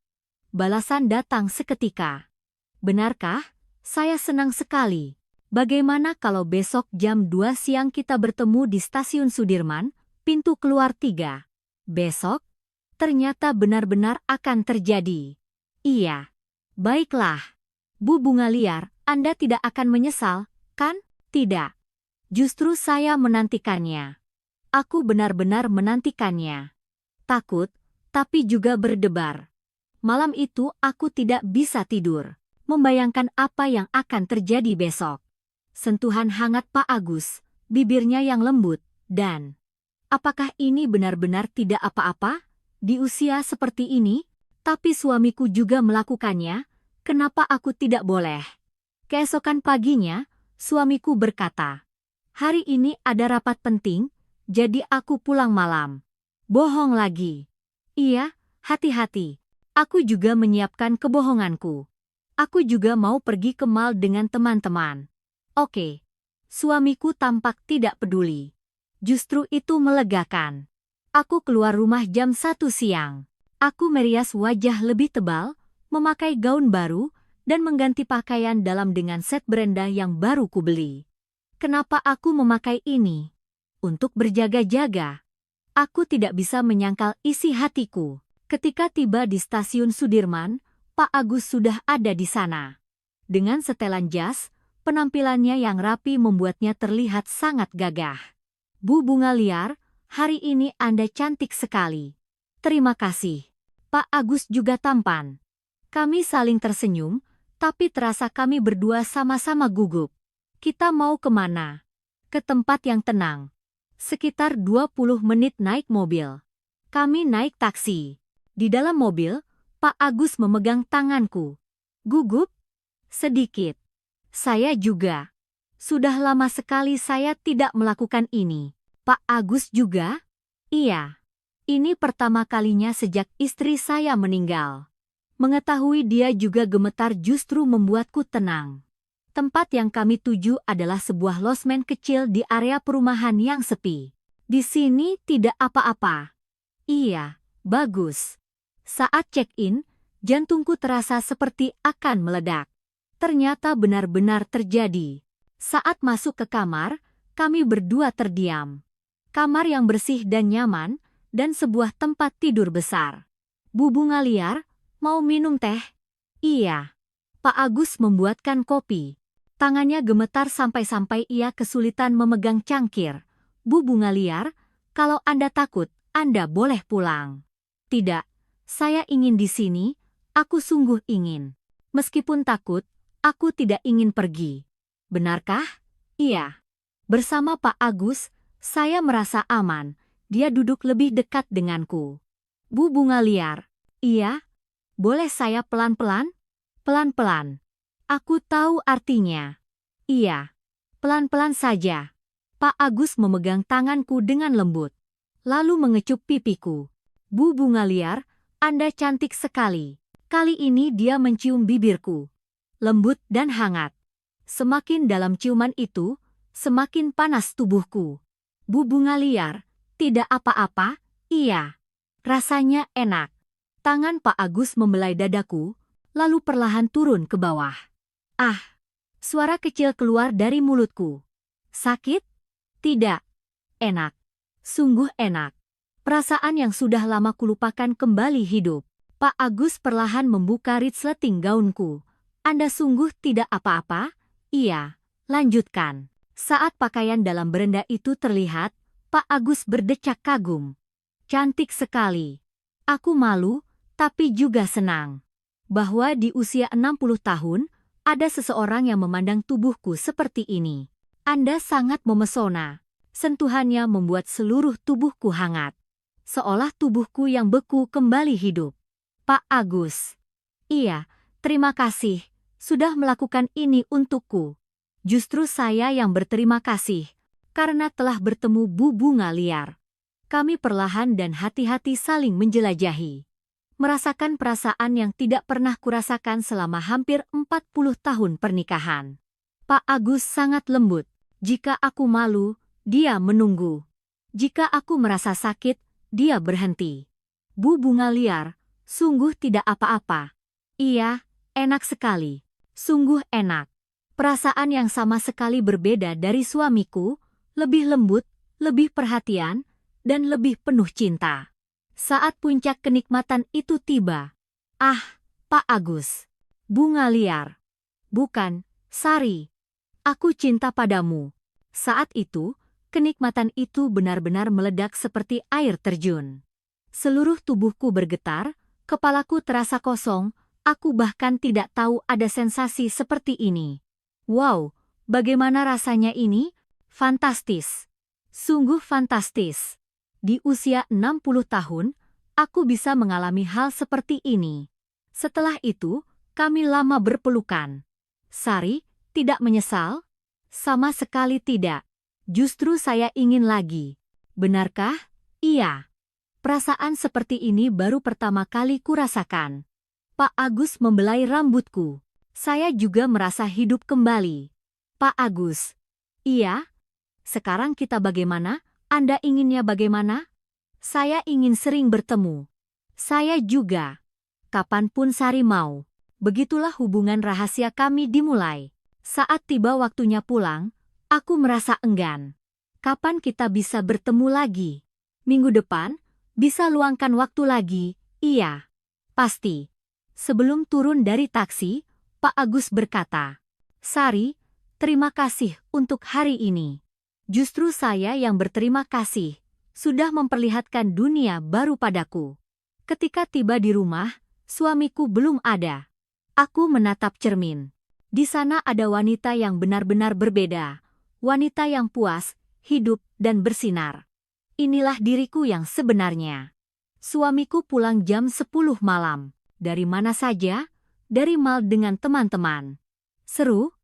[SPEAKER 1] Balasan datang seketika. "Benarkah? Saya senang sekali. Bagaimana kalau besok jam 2 siang kita bertemu di Stasiun Sudirman, pintu keluar 3? Besok? Ternyata benar-benar akan terjadi." "Iya." "Baiklah. Bu Bunga Liar, Anda tidak akan menyesal, kan?" "Tidak. Justru saya menantikannya. Aku benar-benar menantikannya." Takut, tapi juga berdebar. Malam itu aku tidak bisa tidur, membayangkan apa yang akan terjadi besok. sentuhan hangat Pak Agus, bibirnya yang lembut, dan apakah ini benar-benar tidak apa-apa? Di usia seperti ini, tapi suamiku juga melakukannya, kenapa aku tidak boleh? Keesokan paginya, suamiku berkata, hari ini ada rapat penting, jadi aku pulang malam. Bohong lagi. Iya, hati-hati. Aku juga menyiapkan kebohonganku. Aku juga mau pergi ke mall dengan teman-teman. Oke. Suamiku tampak tidak peduli. Justru itu melegakan. Aku keluar rumah jam 1 siang. Aku merias wajah lebih tebal, memakai gaun baru, dan mengganti pakaian dalam dengan set Brenda yang baru kubeli. Kenapa aku memakai ini? Untuk berjaga-jaga. Aku tidak bisa menyangkal isi hatiku. Ketika tiba di stasiun Sudirman, Pak Agus sudah ada di sana. Dengan setelan jas, penampilannya yang rapi membuatnya terlihat sangat gagah. Bu Bunga Liar, hari ini Anda cantik sekali. Terima kasih. Pak Agus juga tampan. Kami saling tersenyum, tapi terasa kami berdua sama-sama gugup. Kita mau kemana? Ke tempat yang tenang. Sekitar 20 menit naik mobil. Kami naik taksi. Di dalam mobil, Pak Agus memegang tanganku. Gugup? Sedikit. Saya juga. Sudah lama sekali saya tidak melakukan ini. Pak Agus juga? Iya. Ini pertama kalinya sejak istri saya meninggal. Mengetahui dia juga gemetar justru membuatku tenang. Tempat yang kami tuju adalah sebuah losmen kecil di area perumahan yang sepi. Di sini tidak apa-apa. Iya, bagus. Saat check-in, jantungku terasa seperti akan meledak. Ternyata benar-benar terjadi. Saat masuk ke kamar, kami berdua terdiam. Kamar yang bersih dan nyaman, dan sebuah tempat tidur besar. Bu Bunga Liar, mau minum teh? Iya. Pak Agus membuatkan kopi. Tangannya gemetar sampai-sampai ia kesulitan memegang cangkir. Bu Bunga Liar, kalau Anda takut, Anda boleh pulang. Tidak, saya ingin di sini, aku sungguh ingin. Meskipun takut, aku tidak ingin pergi. Benarkah? Iya. Bersama Pak Agus, saya merasa aman. Dia duduk lebih dekat denganku. Bu Bunga Liar, iya? Boleh saya pelan-pelan? Pelan-pelan. Aku tahu artinya. Iya. Pelan-pelan saja. Pak Agus memegang tanganku dengan lembut. Lalu mengecup pipiku. Bu Bunga Liar, Anda cantik sekali. Kali ini dia mencium bibirku. Lembut dan hangat. Semakin dalam ciuman itu, semakin panas tubuhku. Bu Bunga Liar, tidak apa-apa, iya. Rasanya enak. Tangan Pak Agus membelai dadaku, lalu perlahan turun ke bawah. Ah, suara kecil keluar dari mulutku. Sakit? Tidak. Enak. Sungguh enak. Perasaan yang sudah lama kulupakan kembali hidup. Pak Agus perlahan membuka resleting gaunku. Anda sungguh tidak apa-apa? Iya. Lanjutkan. Saat pakaian dalam berenda itu terlihat, Pak Agus berdecak kagum. Cantik sekali. Aku malu, tapi juga senang. Bahwa di usia 60 tahun, ada seseorang yang memandang tubuhku seperti ini. Anda sangat memesona. Sentuhannya membuat seluruh tubuhku hangat. Seolah tubuhku yang beku kembali hidup. Pak Agus. Iya, terima kasih. Sudah melakukan ini untukku. Justru saya yang berterima kasih. Karena telah bertemu Bu Bunga Liar. Kami perlahan dan hati-hati saling menjelajahi. Merasakan perasaan yang tidak pernah kurasakan selama hampir 40 tahun pernikahan. Pak Agus sangat lembut. Jika aku malu, dia menunggu. Jika aku merasa sakit, dia berhenti. Bu Bunga Liar, sungguh tidak apa-apa. Iya, enak sekali. Sungguh enak. Perasaan yang sama sekali berbeda dari suamiku, lebih lembut, lebih perhatian, dan lebih penuh cinta. Saat puncak kenikmatan itu tiba. Ah, Pak Agus. Bunga Liar. Bukan, Sari. Aku cinta padamu. Saat itu, kenikmatan itu benar-benar meledak seperti air terjun. Seluruh tubuhku bergetar, kepalaku terasa kosong, aku bahkan tidak tahu ada sensasi seperti ini. Wow, Bagaimana rasanya ini? Fantastis. Sungguh fantastis. Di usia 60 tahun, aku bisa mengalami hal seperti ini. Setelah itu, kami lama berpelukan. Sari, tidak menyesal? Sama sekali tidak. Justru saya ingin lagi. Benarkah? Iya. Perasaan seperti ini baru pertama kali kurasakan. Pak Agus membelai rambutku. Saya juga merasa hidup kembali. Pak Agus. Iya? Sekarang kita bagaimana? Anda inginnya bagaimana? Saya ingin sering bertemu. Saya juga. Kapanpun Sari mau. Begitulah hubungan rahasia kami dimulai. Saat tiba waktunya pulang, aku merasa enggan. Kapan kita bisa bertemu lagi? Minggu depan? Bisa luangkan waktu lagi? Iya. Pasti. Sebelum turun dari taksi, Pak Agus berkata, Sari, terima kasih untuk hari ini. Justru saya yang berterima kasih, sudah memperlihatkan dunia baru padaku. Ketika tiba di rumah, suamiku belum ada. Aku menatap cermin. Di sana ada wanita yang benar-benar berbeda. Wanita yang puas, hidup, dan bersinar. Inilah diriku yang sebenarnya. Suamiku pulang jam 10 malam. Dari mana saja? Dari mal dengan teman-teman. Seru?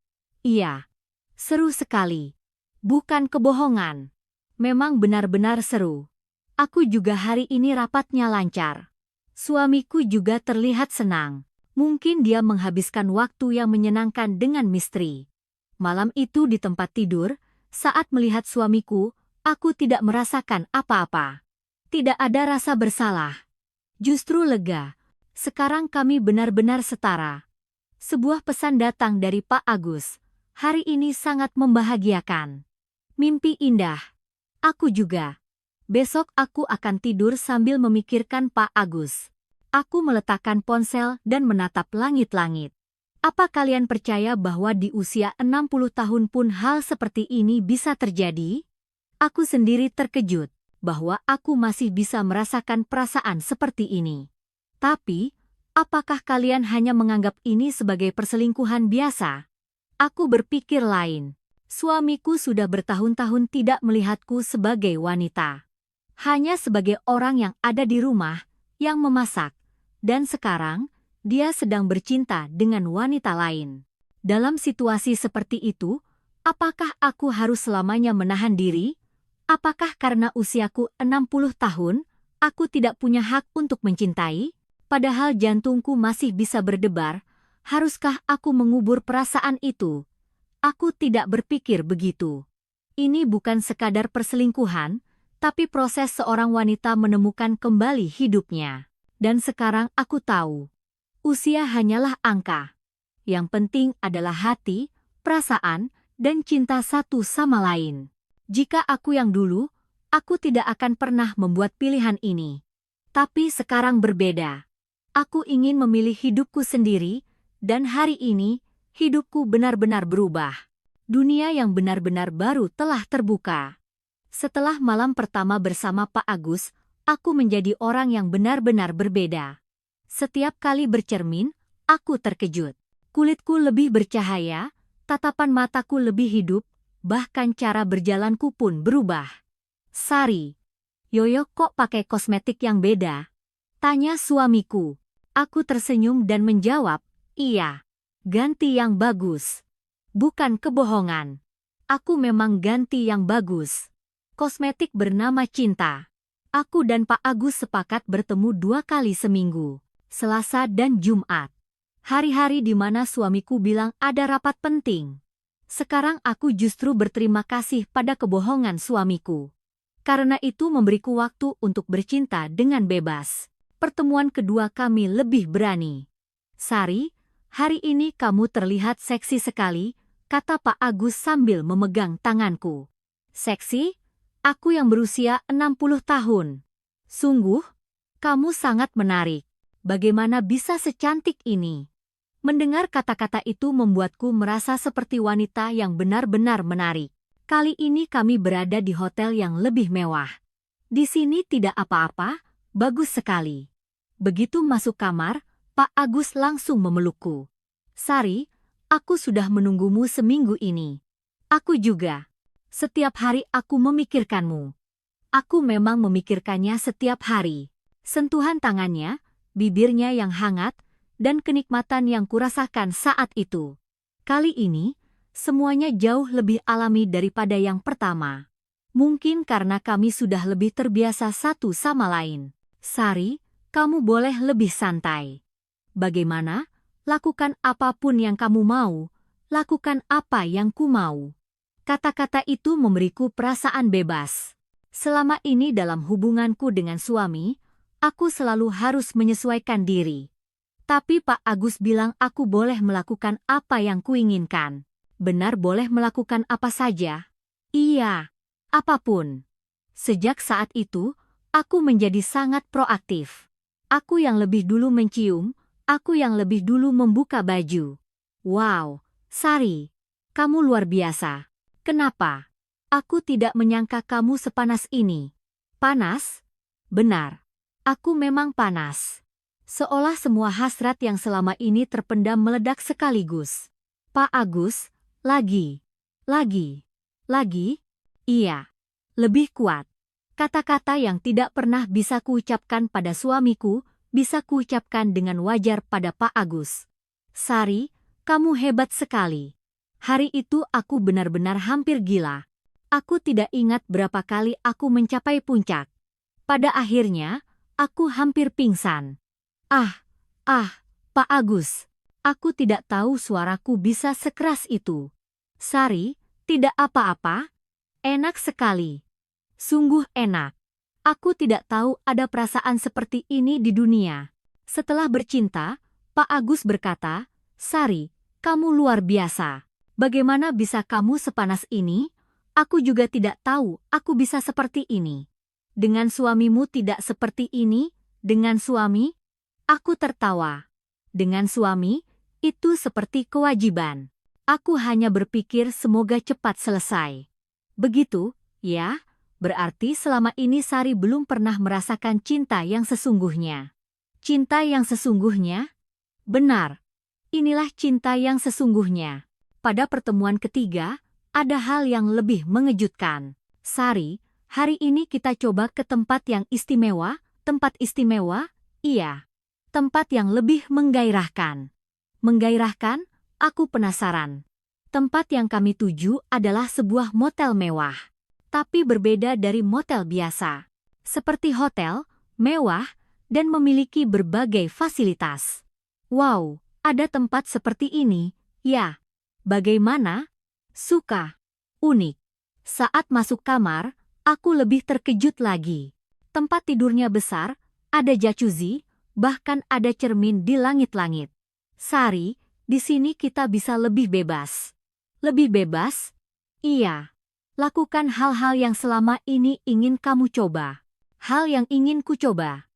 [SPEAKER 1] Iya. Seru sekali. Bukan kebohongan. Memang benar-benar seru. Aku juga hari ini rapatnya lancar. Suamiku juga terlihat senang. Mungkin dia menghabiskan waktu yang menyenangkan dengan misteri. Malam itu di tempat tidur, saat melihat suamiku, aku tidak merasakan apa-apa. Tidak ada rasa bersalah. Justru lega. Sekarang kami benar-benar setara. Sebuah pesan datang dari Pak Agus. Hari ini sangat membahagiakan. Mimpi indah. Aku juga. Besok aku akan tidur sambil memikirkan Pak Agus. Aku meletakkan ponsel dan menatap langit-langit. Apa kalian percaya bahwa di usia 60 tahun pun hal seperti ini bisa terjadi? Aku sendiri terkejut bahwa aku masih bisa merasakan perasaan seperti ini. Tapi, apakah kalian hanya menganggap ini sebagai perselingkuhan biasa? Aku berpikir lain. Suamiku sudah bertahun-tahun tidak melihatku sebagai wanita. Hanya sebagai orang yang ada di rumah, yang memasak. Dan sekarang, dia sedang bercinta dengan wanita lain. Dalam situasi seperti itu, apakah aku harus selamanya menahan diri? Apakah karena usiaku 60 tahun, aku tidak punya hak untuk mencintai? Padahal jantungku masih bisa berdebar, haruskah aku mengubur perasaan itu? Aku tidak berpikir begitu. Ini bukan sekadar perselingkuhan, tapi proses seorang wanita menemukan kembali hidupnya. Dan sekarang aku tahu, usia hanyalah angka. Yang penting adalah hati, perasaan, dan cinta satu sama lain. Jika aku yang dulu, aku tidak akan pernah membuat pilihan ini. Tapi sekarang berbeda. Aku ingin memilih hidupku sendiri, dan hari ini, hidupku benar-benar berubah. Dunia yang benar-benar baru telah terbuka. Setelah malam pertama bersama Pak Agus, aku menjadi orang yang benar-benar berbeda. Setiap kali bercermin, aku terkejut. Kulitku lebih bercahaya, tatapan mataku lebih hidup, bahkan cara berjalanku pun berubah. Sari, Yoyo kok pakai kosmetik yang beda? Tanya suamiku. Aku tersenyum dan menjawab, iya. Ganti yang bagus. Bukan kebohongan. Aku memang ganti yang bagus. Kosmetik bernama Cinta. Aku dan Pak Agus sepakat bertemu 2 kali seminggu, Selasa dan Jumat. Hari-hari di mana suamiku bilang ada rapat penting. Sekarang aku justru berterima kasih pada kebohongan suamiku. Karena itu memberiku waktu untuk bercinta dengan bebas. Pertemuan kedua kami lebih berani. Sari, hari ini kamu terlihat seksi sekali, kata Pak Agus sambil memegang tanganku. Seksi? Aku yang berusia 60 tahun. Sungguh, kamu sangat menarik. Bagaimana bisa secantik ini? Mendengar kata-kata itu membuatku merasa seperti wanita yang benar-benar menarik. Kali ini kami berada di hotel yang lebih mewah. Di sini tidak apa-apa, bagus sekali. Begitu masuk kamar, Pak Agus langsung memelukku. Sari, aku sudah menunggumu seminggu ini. Aku juga. Setiap hari aku memikirkanmu. Aku memang memikirkannya setiap hari. Sentuhan tangannya, bibirnya yang hangat, dan kenikmatan yang kurasakan saat itu. Kali ini, semuanya jauh lebih alami daripada yang pertama. Mungkin karena kami sudah lebih terbiasa satu sama lain. Sari, kamu boleh lebih santai. Bagaimana? Lakukan apapun yang kamu mau. Lakukan apa yang ku mau. Kata-kata itu memberiku perasaan bebas. Selama ini dalam hubunganku dengan suami, aku selalu harus menyesuaikan diri. Tapi Pak Agus bilang aku boleh melakukan apa yang kuinginkan. Benar boleh melakukan apa saja? Iya, apapun. Sejak saat itu, aku menjadi sangat proaktif. Aku yang lebih dulu mencium, aku yang lebih dulu membuka baju. Wow, Sari, kamu luar biasa. Kenapa? Aku tidak menyangka kamu sepanas ini. Panas? Benar. Aku memang panas. Seolah semua hasrat yang selama ini terpendam meledak sekaligus. Pak Agus, lagi. Iya. Lebih kuat. Kata-kata yang tidak pernah bisa kuucapkan pada suamiku, bisa kuucapkan dengan wajar pada Pak Agus. Sari, kamu hebat sekali. Hari itu aku benar-benar hampir gila. Aku tidak ingat berapa kali aku mencapai puncak. Pada akhirnya, aku hampir pingsan. Ah, Pak Agus. Aku tidak tahu suaraku bisa sekeras itu. Sari, tidak apa-apa. Enak sekali. Sungguh enak. Aku tidak tahu ada perasaan seperti ini di dunia. Setelah bercinta, Pak Agus berkata, Sari, kamu luar biasa. Bagaimana bisa kamu sepanas ini? Aku juga tidak tahu aku bisa seperti ini. Dengan suamimu tidak seperti ini, dengan suami? Aku tertawa. Dengan suami, itu seperti kewajiban. Aku hanya berpikir semoga cepat selesai. Begitu, ya? Berarti selama ini Sari belum pernah merasakan cinta yang sesungguhnya. Cinta yang sesungguhnya? Benar. Inilah cinta yang sesungguhnya. Pada pertemuan ketiga, ada hal yang lebih mengejutkan. Sari, hari ini kita coba ke tempat yang istimewa. Tempat istimewa? Iya. Tempat yang lebih menggairahkan. Menggairahkan? Aku penasaran. Tempat yang kami tuju adalah sebuah motel mewah. Tapi berbeda dari motel biasa. Seperti hotel, mewah, dan memiliki berbagai fasilitas. Wow, ada tempat seperti ini, ya. Bagaimana? Suka. Unik. Saat masuk kamar, aku lebih terkejut lagi. Tempat tidurnya besar, ada jacuzzi, bahkan ada cermin di langit-langit. Sari, di sini kita bisa lebih bebas. Lebih bebas? Iya. Lakukan hal-hal yang selama ini ingin kamu coba. Hal yang ingin ku coba.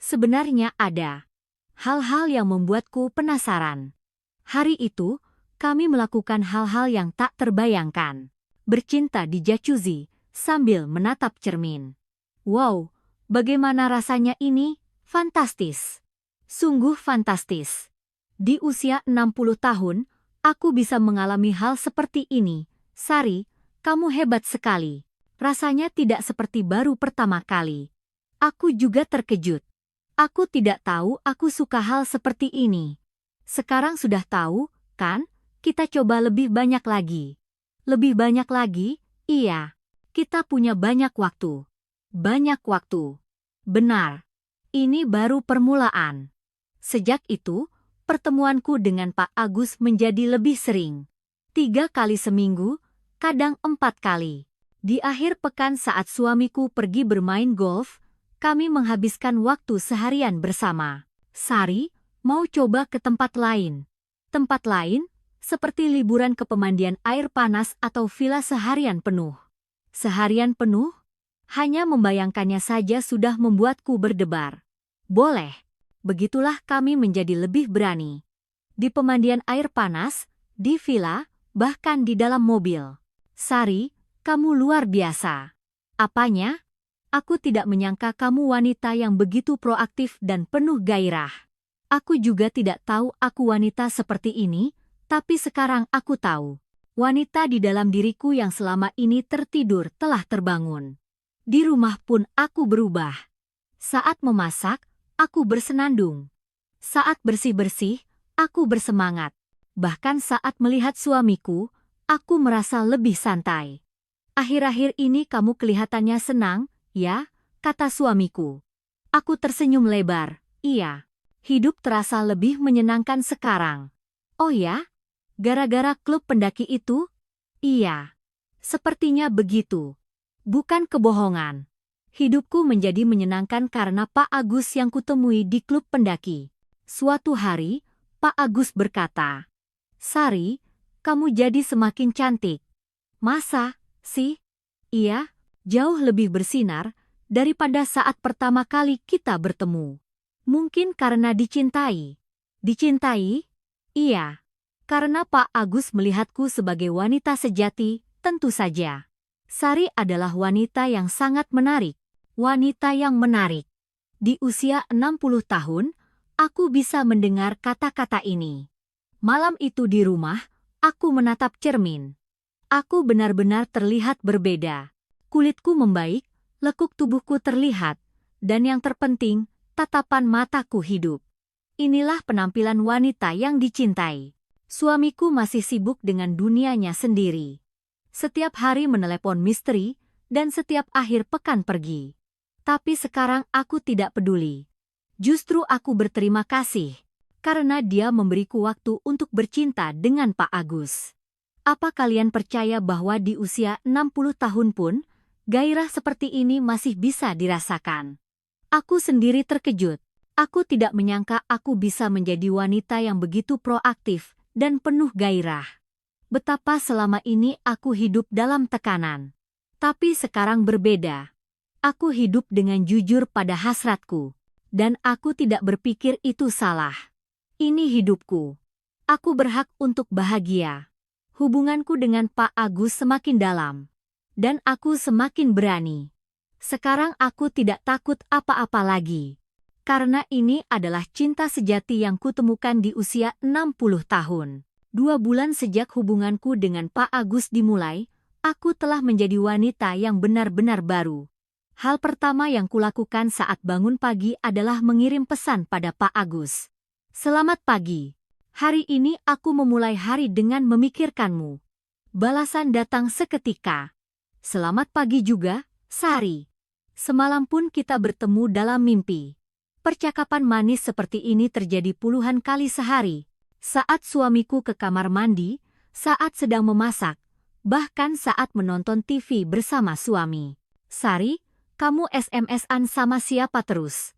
[SPEAKER 1] Sebenarnya ada. Hal-hal yang membuatku penasaran. Hari itu, kami melakukan hal-hal yang tak terbayangkan. Bercinta di jacuzzi, sambil menatap cermin. Wow, bagaimana rasanya ini? Fantastis. Sungguh fantastis. Di usia 60 tahun, aku bisa mengalami hal seperti ini. Sari, kamu hebat sekali. Rasanya tidak seperti baru pertama kali. Aku juga terkejut. Aku tidak tahu aku suka hal seperti ini. Sekarang sudah tahu, kan? Kita coba lebih banyak lagi. Lebih banyak lagi? Iya. Kita punya banyak waktu. Banyak waktu. Benar. Ini baru permulaan. Sejak itu, pertemuanku dengan Pak Agus menjadi lebih sering. 3 kali seminggu, kadang 4 kali. Di akhir pekan saat suamiku pergi bermain golf, kami menghabiskan waktu seharian bersama. Sari, mau coba ke tempat lain. Tempat lain? Seperti liburan ke pemandian air panas atau villa seharian penuh. Seharian penuh? Hanya membayangkannya saja sudah membuatku berdebar. Boleh. Begitulah kami menjadi lebih berani. Di pemandian air panas, di villa, bahkan di dalam mobil. Sari, kamu luar biasa. Apanya? Aku tidak menyangka kamu wanita yang begitu proaktif dan penuh gairah. Aku juga tidak tahu aku wanita seperti ini, tapi sekarang aku tahu. Wanita di dalam diriku yang selama ini tertidur telah terbangun. Di rumah pun aku berubah. Saat memasak, aku bersenandung. Saat bersih-bersih, aku bersemangat. Bahkan saat melihat suamiku, aku merasa lebih santai. Akhir-akhir ini kamu kelihatannya senang, ya? Kata suamiku. Aku tersenyum lebar. Iya. Hidup terasa lebih menyenangkan sekarang. Oh ya? Gara-gara klub pendaki itu? Iya. Sepertinya begitu. Bukan kebohongan. Hidupku menjadi menyenangkan karena Pak Agus yang kutemui di klub pendaki. Suatu hari, Pak Agus berkata, "Sari, kamu jadi semakin cantik." Masa, sih? Iya, jauh lebih bersinar daripada saat pertama kali kita bertemu. Mungkin karena dicintai. Dicintai? Iya. Karena Pak Agus melihatku sebagai wanita sejati, tentu saja. Sari adalah wanita yang sangat menarik. Wanita yang menarik. Di usia 60 tahun, aku bisa mendengar kata-kata ini. Malam itu di rumah, aku menatap cermin. Aku benar-benar terlihat berbeda. Kulitku membaik, lekuk tubuhku terlihat, dan yang terpenting, tatapan mataku hidup. Inilah penampilan wanita yang dicintai. Suamiku masih sibuk dengan dunianya sendiri. Setiap hari menelepon misteri, dan setiap akhir pekan pergi. Tapi sekarang aku tidak peduli. Justru aku berterima kasih, karena dia memberiku waktu untuk bercinta dengan Pak Agus. Apa kalian percaya bahwa di usia 60 tahun pun, gairah seperti ini masih bisa dirasakan? Aku sendiri terkejut. Aku tidak menyangka aku bisa menjadi wanita yang begitu proaktif dan penuh gairah. Betapa selama ini aku hidup dalam tekanan. Tapi sekarang berbeda. Aku hidup dengan jujur pada hasratku. Dan aku tidak berpikir itu salah. Ini hidupku. Aku berhak untuk bahagia. Hubunganku dengan Pak Agus semakin dalam. Dan aku semakin berani. Sekarang aku tidak takut apa-apa lagi. Karena ini adalah cinta sejati yang kutemukan di usia 60 tahun. 2 bulan sejak hubunganku dengan Pak Agus dimulai, aku telah menjadi wanita yang benar-benar baru. Hal pertama yang kulakukan saat bangun pagi adalah mengirim pesan pada Pak Agus. "Selamat pagi. Hari ini aku memulai hari dengan memikirkanmu." Balasan datang seketika. "Selamat pagi juga, Sari. Semalam pun kita bertemu dalam mimpi." Percakapan manis seperti ini terjadi puluhan kali sehari. Saat suamiku ke kamar mandi, saat sedang memasak, bahkan saat menonton TV bersama suami. "Sari, kamu SMS-an sama siapa terus?"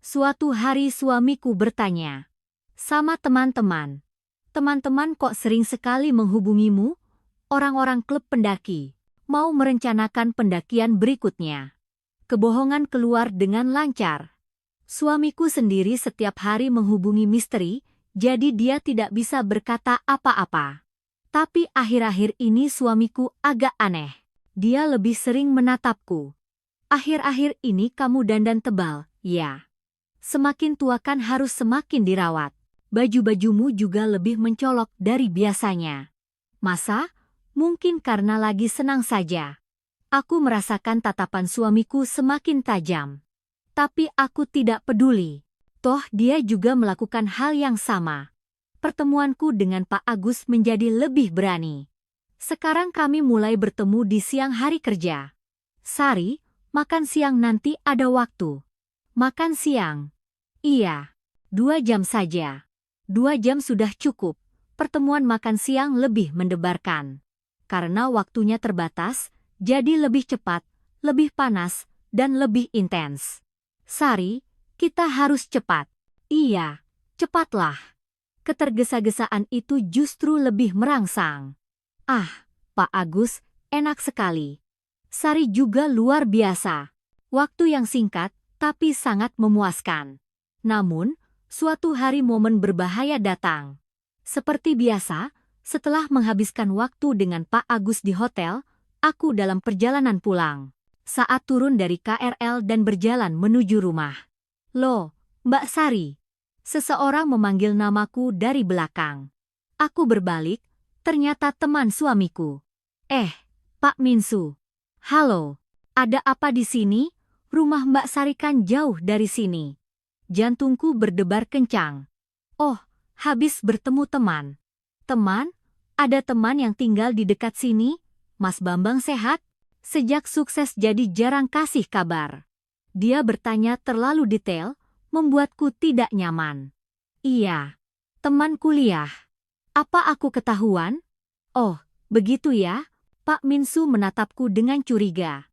[SPEAKER 1] Suatu hari suamiku bertanya. "Sama teman-teman." "Teman-teman kok sering sekali menghubungimu?" "Orang-orang klub pendaki. Mau merencanakan pendakian berikutnya." Kebohongan keluar dengan lancar. Suamiku sendiri setiap hari menghubungi misteri, jadi dia tidak bisa berkata apa-apa. Tapi akhir-akhir ini suamiku agak aneh. Dia lebih sering menatapku. "Akhir-akhir ini kamu dandan tebal, ya? Semakin tua kan harus semakin dirawat. Baju-bajumu juga lebih mencolok dari biasanya." "Masa? Mungkin karena lagi senang saja." Aku merasakan tatapan suamiku semakin tajam. Tapi aku tidak peduli. Toh dia juga melakukan hal yang sama. Pertemuanku dengan Pak Agus menjadi lebih berani. Sekarang kami mulai bertemu di siang hari kerja. "Sari, makan siang nanti ada waktu." "Makan siang?" "Iya, 2 jam saja." 2 jam sudah cukup. Pertemuan makan siang lebih mendebarkan. Karena waktunya terbatas, jadi lebih cepat, lebih panas, dan lebih intens. "Sari, kita harus cepat." "Iya, cepatlah." Ketergesa-gesaan itu justru lebih merangsang. "Ah, Pak Agus, enak sekali. Sari juga luar biasa." Waktu yang singkat, tapi sangat memuaskan. Namun, suatu hari momen berbahaya datang. Seperti biasa, setelah menghabiskan waktu dengan Pak Agus di hotel, aku dalam perjalanan pulang. Saat turun dari KRL dan berjalan menuju rumah. "Loh, Mbak Sari." Seseorang memanggil namaku dari belakang. Aku berbalik, Ternyata teman suamiku. Pak Minsu. Halo, ada apa di sini? Rumah Mbak Sari kan jauh dari sini. Jantungku berdebar kencang. Oh, habis bertemu teman. Teman? Ada teman yang tinggal di dekat sini? Mas Bambang sehat? Sejak sukses jadi jarang kasih kabar. Dia bertanya terlalu detail, membuatku tidak nyaman. Iya, teman kuliah. Apa aku ketahuan? Oh, begitu ya? Pak Minsu menatapku dengan curiga.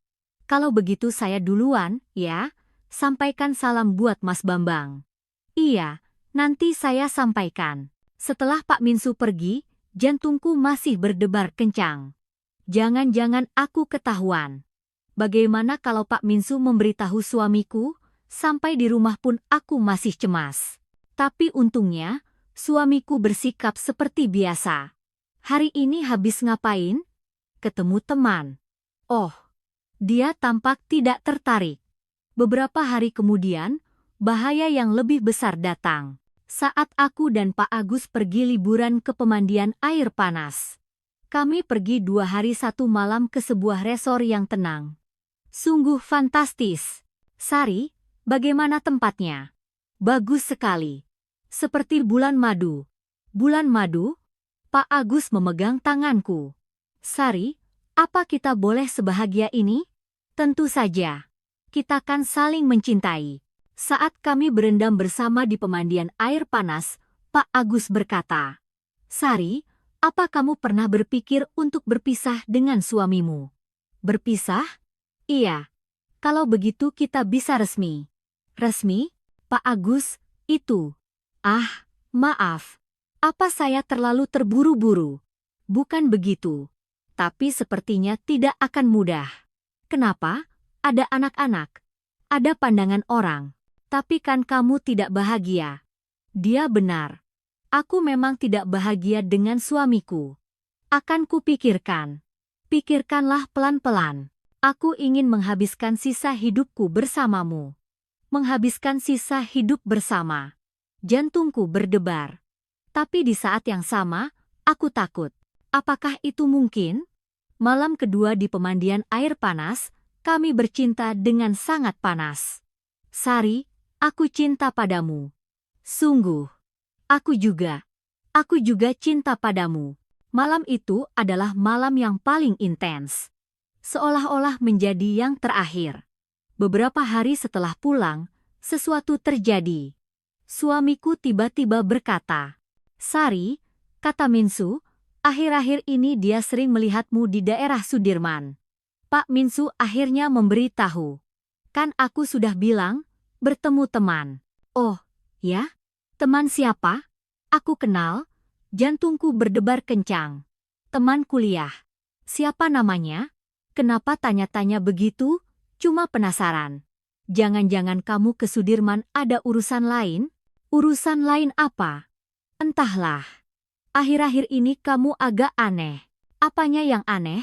[SPEAKER 1] Kalau begitu saya duluan, ya. Sampaikan salam buat Mas Bambang. Iya, nanti saya sampaikan. Setelah Pak Minsu pergi, jantungku masih berdebar kencang. Jangan-jangan aku ketahuan. Bagaimana kalau Pak Minsu memberitahu suamiku? Sampai di rumah pun aku masih cemas. Tapi untungnya, suamiku bersikap seperti biasa. Hari ini habis ngapain? Ketemu teman. Oh, dia tampak tidak tertarik. Beberapa hari kemudian, bahaya yang lebih besar datang. Saat aku dan Pak Agus pergi liburan ke pemandian air panas. Kami pergi 2 hari 1 malam ke sebuah resor yang tenang. Sungguh fantastis. Sari, bagaimana tempatnya? Bagus sekali. Seperti bulan madu. Bulan madu? Pak Agus memegang tanganku. Sari, apa kita boleh sebahagia ini? Tentu saja. Kita kan saling mencintai. Saat kami berendam bersama di pemandian air panas, Pak Agus berkata, Sari, apa kamu pernah berpikir untuk berpisah dengan suamimu? Berpisah? Iya. Kalau begitu kita bisa resmi. Resmi? Pak Agus, itu. Maaf. Apa saya terlalu terburu-buru? Bukan begitu. Tapi sepertinya tidak akan mudah. Kenapa? Ada anak-anak. Ada pandangan orang. Tapi kan kamu tidak bahagia. Dia benar. Aku memang tidak bahagia dengan suamiku. Akan kupikirkan. Pikirkanlah pelan-pelan. Aku ingin menghabiskan sisa hidupku bersamamu. Menghabiskan sisa hidup bersama. Jantungku berdebar. Tapi di saat yang sama, aku takut. Apakah itu mungkin? Malam kedua di pemandian air panas, kami bercinta dengan sangat panas. Sari, aku cinta padamu. Sungguh. Aku juga. Aku juga cinta padamu. Malam itu adalah malam yang paling intens. Seolah-olah menjadi yang terakhir. Beberapa hari setelah pulang, sesuatu terjadi. Suamiku tiba-tiba berkata, Sari, kata Minsu, akhir-akhir ini dia sering melihatmu di daerah Sudirman. Pak Minsu akhirnya memberitahu. Kan aku sudah bilang, bertemu teman. Oh, ya? Teman siapa? Aku kenal. Jantungku berdebar kencang. Teman kuliah. Siapa namanya? Kenapa tanya-tanya begitu? Cuma penasaran. Jangan-jangan kamu ke Sudirman ada urusan lain? Urusan lain apa? Entahlah. Akhir-akhir ini kamu agak aneh. Apanya yang aneh?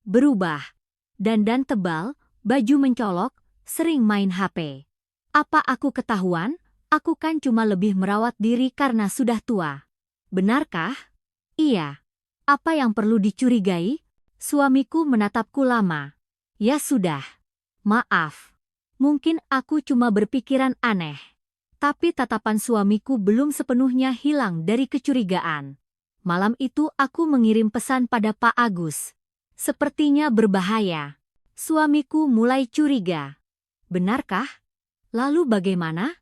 [SPEAKER 1] Berubah. Dandan tebal, baju mencolok, sering main HP. Apa aku ketahuan? Aku kan cuma lebih merawat diri karena sudah tua. Benarkah? Iya. Apa yang perlu dicurigai? Suamiku menatapku lama. Ya sudah. Maaf. Mungkin aku cuma berpikiran aneh. Tapi tatapan suamiku belum sepenuhnya hilang dari kecurigaan. Malam itu aku mengirim pesan pada Pak Agus. Sepertinya berbahaya. Suamiku mulai curiga. Benarkah? Lalu bagaimana?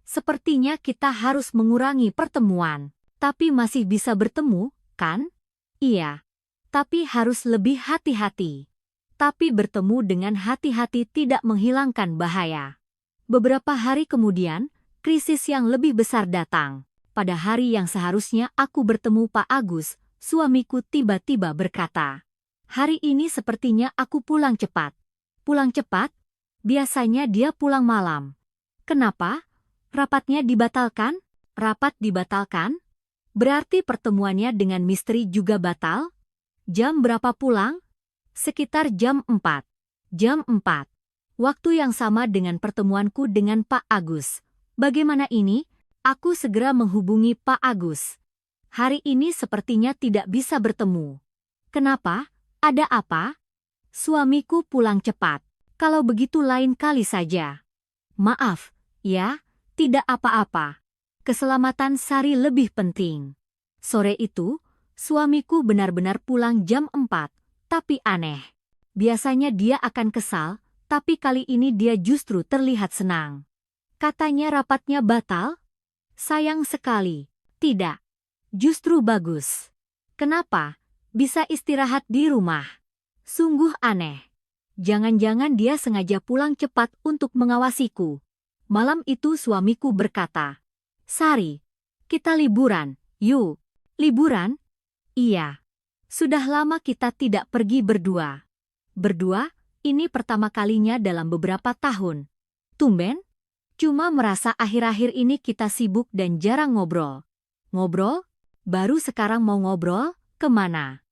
[SPEAKER 1] Sepertinya kita harus mengurangi pertemuan. Tapi masih bisa bertemu, kan? Iya. Tapi harus lebih hati-hati. Tapi bertemu dengan hati-hati tidak menghilangkan bahaya. Beberapa hari kemudian, krisis yang lebih besar datang. Pada hari yang seharusnya aku bertemu Pak Agus, suamiku tiba-tiba berkata, hari ini sepertinya aku pulang cepat. Pulang cepat? Biasanya dia pulang malam. Kenapa? Rapatnya dibatalkan? Rapat dibatalkan? Berarti pertemuannya dengan misteri juga batal? Jam berapa pulang? Sekitar jam 4. Jam 4. Waktu yang sama dengan pertemuanku dengan Pak Agus. Bagaimana ini? Aku segera menghubungi Pak Agus. Hari ini sepertinya tidak bisa bertemu. Kenapa? Ada apa? Suamiku pulang cepat. Kalau begitu lain kali saja. Maaf, ya, tidak apa-apa. Keselamatan Sari lebih penting. Sore itu, suamiku benar-benar pulang jam 4, tapi aneh. Biasanya dia akan kesal, tapi kali ini dia justru terlihat senang. Katanya rapatnya batal? Sayang sekali. Tidak. Justru bagus. Kenapa? Bisa istirahat di rumah. Sungguh aneh. Jangan-jangan dia sengaja pulang cepat untuk mengawasiku. Malam itu suamiku berkata, Sari, kita liburan, yuk. Liburan? Iya. Sudah lama kita tidak pergi berdua. Berdua, ini pertama kalinya dalam beberapa tahun. Tumben? Cuma merasa akhir-akhir ini kita sibuk dan jarang ngobrol. Ngobrol? Baru sekarang mau ngobrol? Kemana?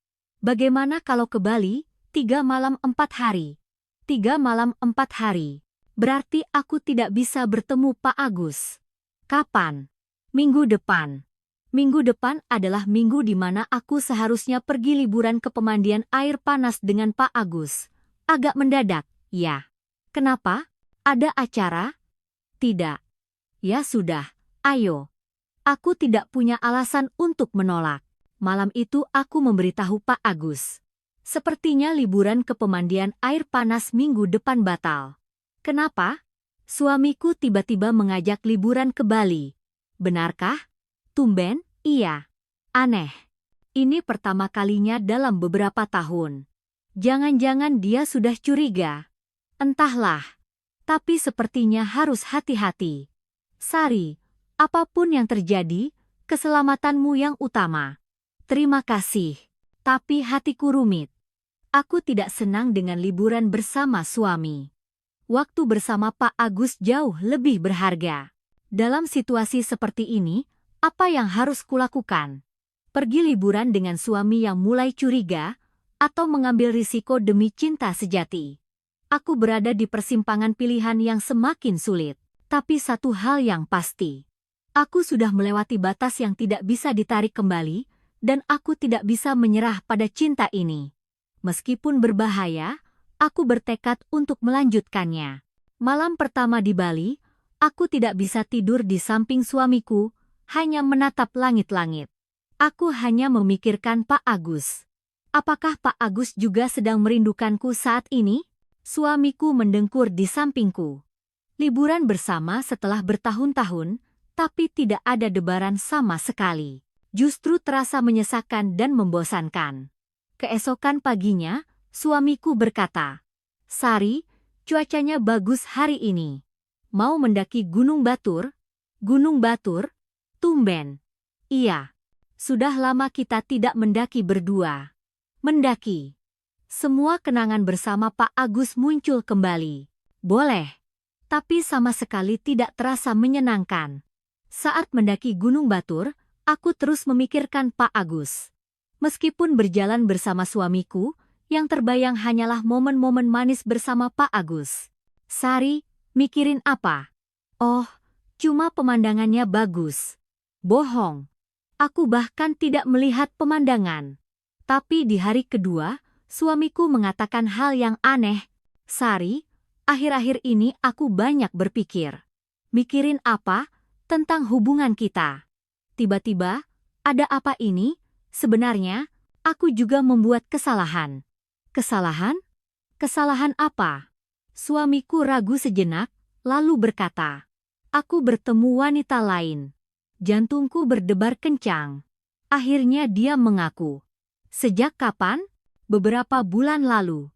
[SPEAKER 1] Bagaimana kalau ke Bali? 3 malam 4 hari. 3 malam 4 hari. Berarti aku tidak bisa bertemu Pak Agus. Kapan? Minggu depan. Minggu depan adalah minggu di mana aku seharusnya pergi liburan ke pemandian air panas dengan Pak Agus. Agak mendadak, ya. Kenapa? Ada acara? Tidak. Ya sudah, ayo. Aku tidak punya alasan untuk menolak. Malam itu aku memberitahu Pak Agus. Sepertinya liburan ke pemandian air panas minggu depan batal. Kenapa? Suamiku tiba-tiba mengajak liburan ke Bali. Benarkah? Tumben? Iya. Aneh. Ini pertama kalinya dalam beberapa tahun. Jangan-jangan dia sudah curiga. Entahlah. Tapi sepertinya harus hati-hati. Sari, apapun yang terjadi, keselamatanmu yang utama. Terima kasih. Tapi hatiku rumit. Aku tidak senang dengan liburan bersama suami. Waktu bersama Pak Agus jauh lebih berharga. Dalam situasi seperti ini, apa yang harus kulakukan? Pergi liburan dengan suami yang mulai curiga, atau mengambil risiko demi cinta sejati? Aku berada di persimpangan pilihan yang semakin sulit. Tapi satu hal yang pasti. Aku sudah melewati batas yang tidak bisa ditarik kembali, dan aku tidak bisa menyerah pada cinta ini. Meskipun berbahaya, aku bertekad untuk melanjutkannya. Malam pertama di Bali, aku tidak bisa tidur di samping suamiku, hanya menatap langit-langit. Aku hanya memikirkan Pak Agus. Apakah Pak Agus juga sedang merindukanku saat ini? Suamiku mendengkur di sampingku. Liburan bersama setelah bertahun-tahun, tapi tidak ada debaran sama sekali. Justru terasa menyesakan dan membosankan. Keesokan paginya, suamiku berkata, Sari, cuacanya bagus hari ini. Mau mendaki Gunung Batur? Gunung Batur? Tumben. Iya. Sudah lama kita tidak mendaki berdua. Mendaki. Semua kenangan bersama Pak Agus muncul kembali. Boleh. Tapi sama sekali tidak terasa menyenangkan. Saat mendaki Gunung Batur, aku terus memikirkan Pak Agus. Meskipun berjalan bersama suamiku, yang terbayang hanyalah momen-momen manis bersama Pak Agus. Sari, mikirin apa? Oh, cuma pemandangannya bagus. Bohong. Aku bahkan tidak melihat pemandangan. Tapi di hari kedua, suamiku mengatakan hal yang aneh. Sari, akhir-akhir ini aku banyak berpikir. Mikirin apa? Tentang hubungan kita. Tiba-tiba, ada apa ini? Sebenarnya, aku juga membuat kesalahan. Kesalahan? Kesalahan apa? Suamiku ragu sejenak, lalu berkata, aku bertemu wanita lain. Jantungku berdebar kencang. Akhirnya dia mengaku. Sejak kapan? Beberapa bulan lalu.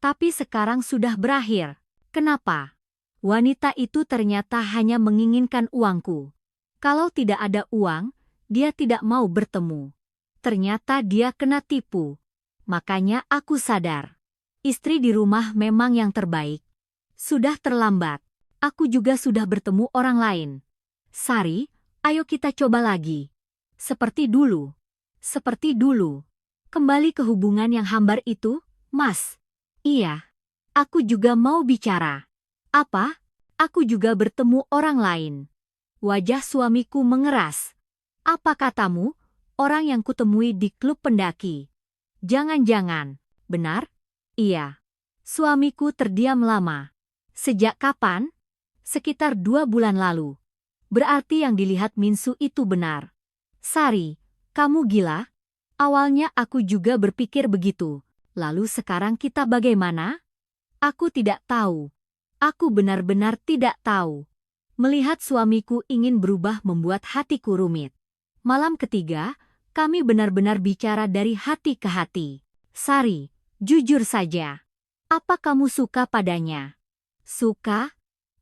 [SPEAKER 1] Tapi sekarang sudah berakhir. Kenapa? Wanita itu ternyata hanya menginginkan uangku. Kalau tidak ada uang, dia tidak mau bertemu. Ternyata dia kena tipu. Makanya aku sadar. Istri di rumah memang yang terbaik. Sudah terlambat. Aku juga sudah bertemu orang lain. Sari, ayo kita coba lagi. Seperti dulu. Seperti dulu. Kembali ke hubungan yang hambar itu, Mas. Iya. Aku juga mau bicara. Apa? Aku juga bertemu orang lain. Wajah suamiku mengeras. Apa katamu? orang yang kutemui di klub pendaki. Jangan-jangan, benar? Iya. Suamiku terdiam lama. Sejak kapan? Sekitar 2 bulan lalu. Berarti yang dilihat Minsu itu benar. Sari, kamu gila? Awalnya aku juga berpikir begitu. Lalu sekarang kita bagaimana? Aku tidak tahu. Aku benar-benar tidak tahu. Melihat suamiku ingin berubah membuat hatiku rumit. Malam ketiga, kami benar-benar bicara dari hati ke hati. Sari, jujur saja. Apa kamu suka padanya? Suka?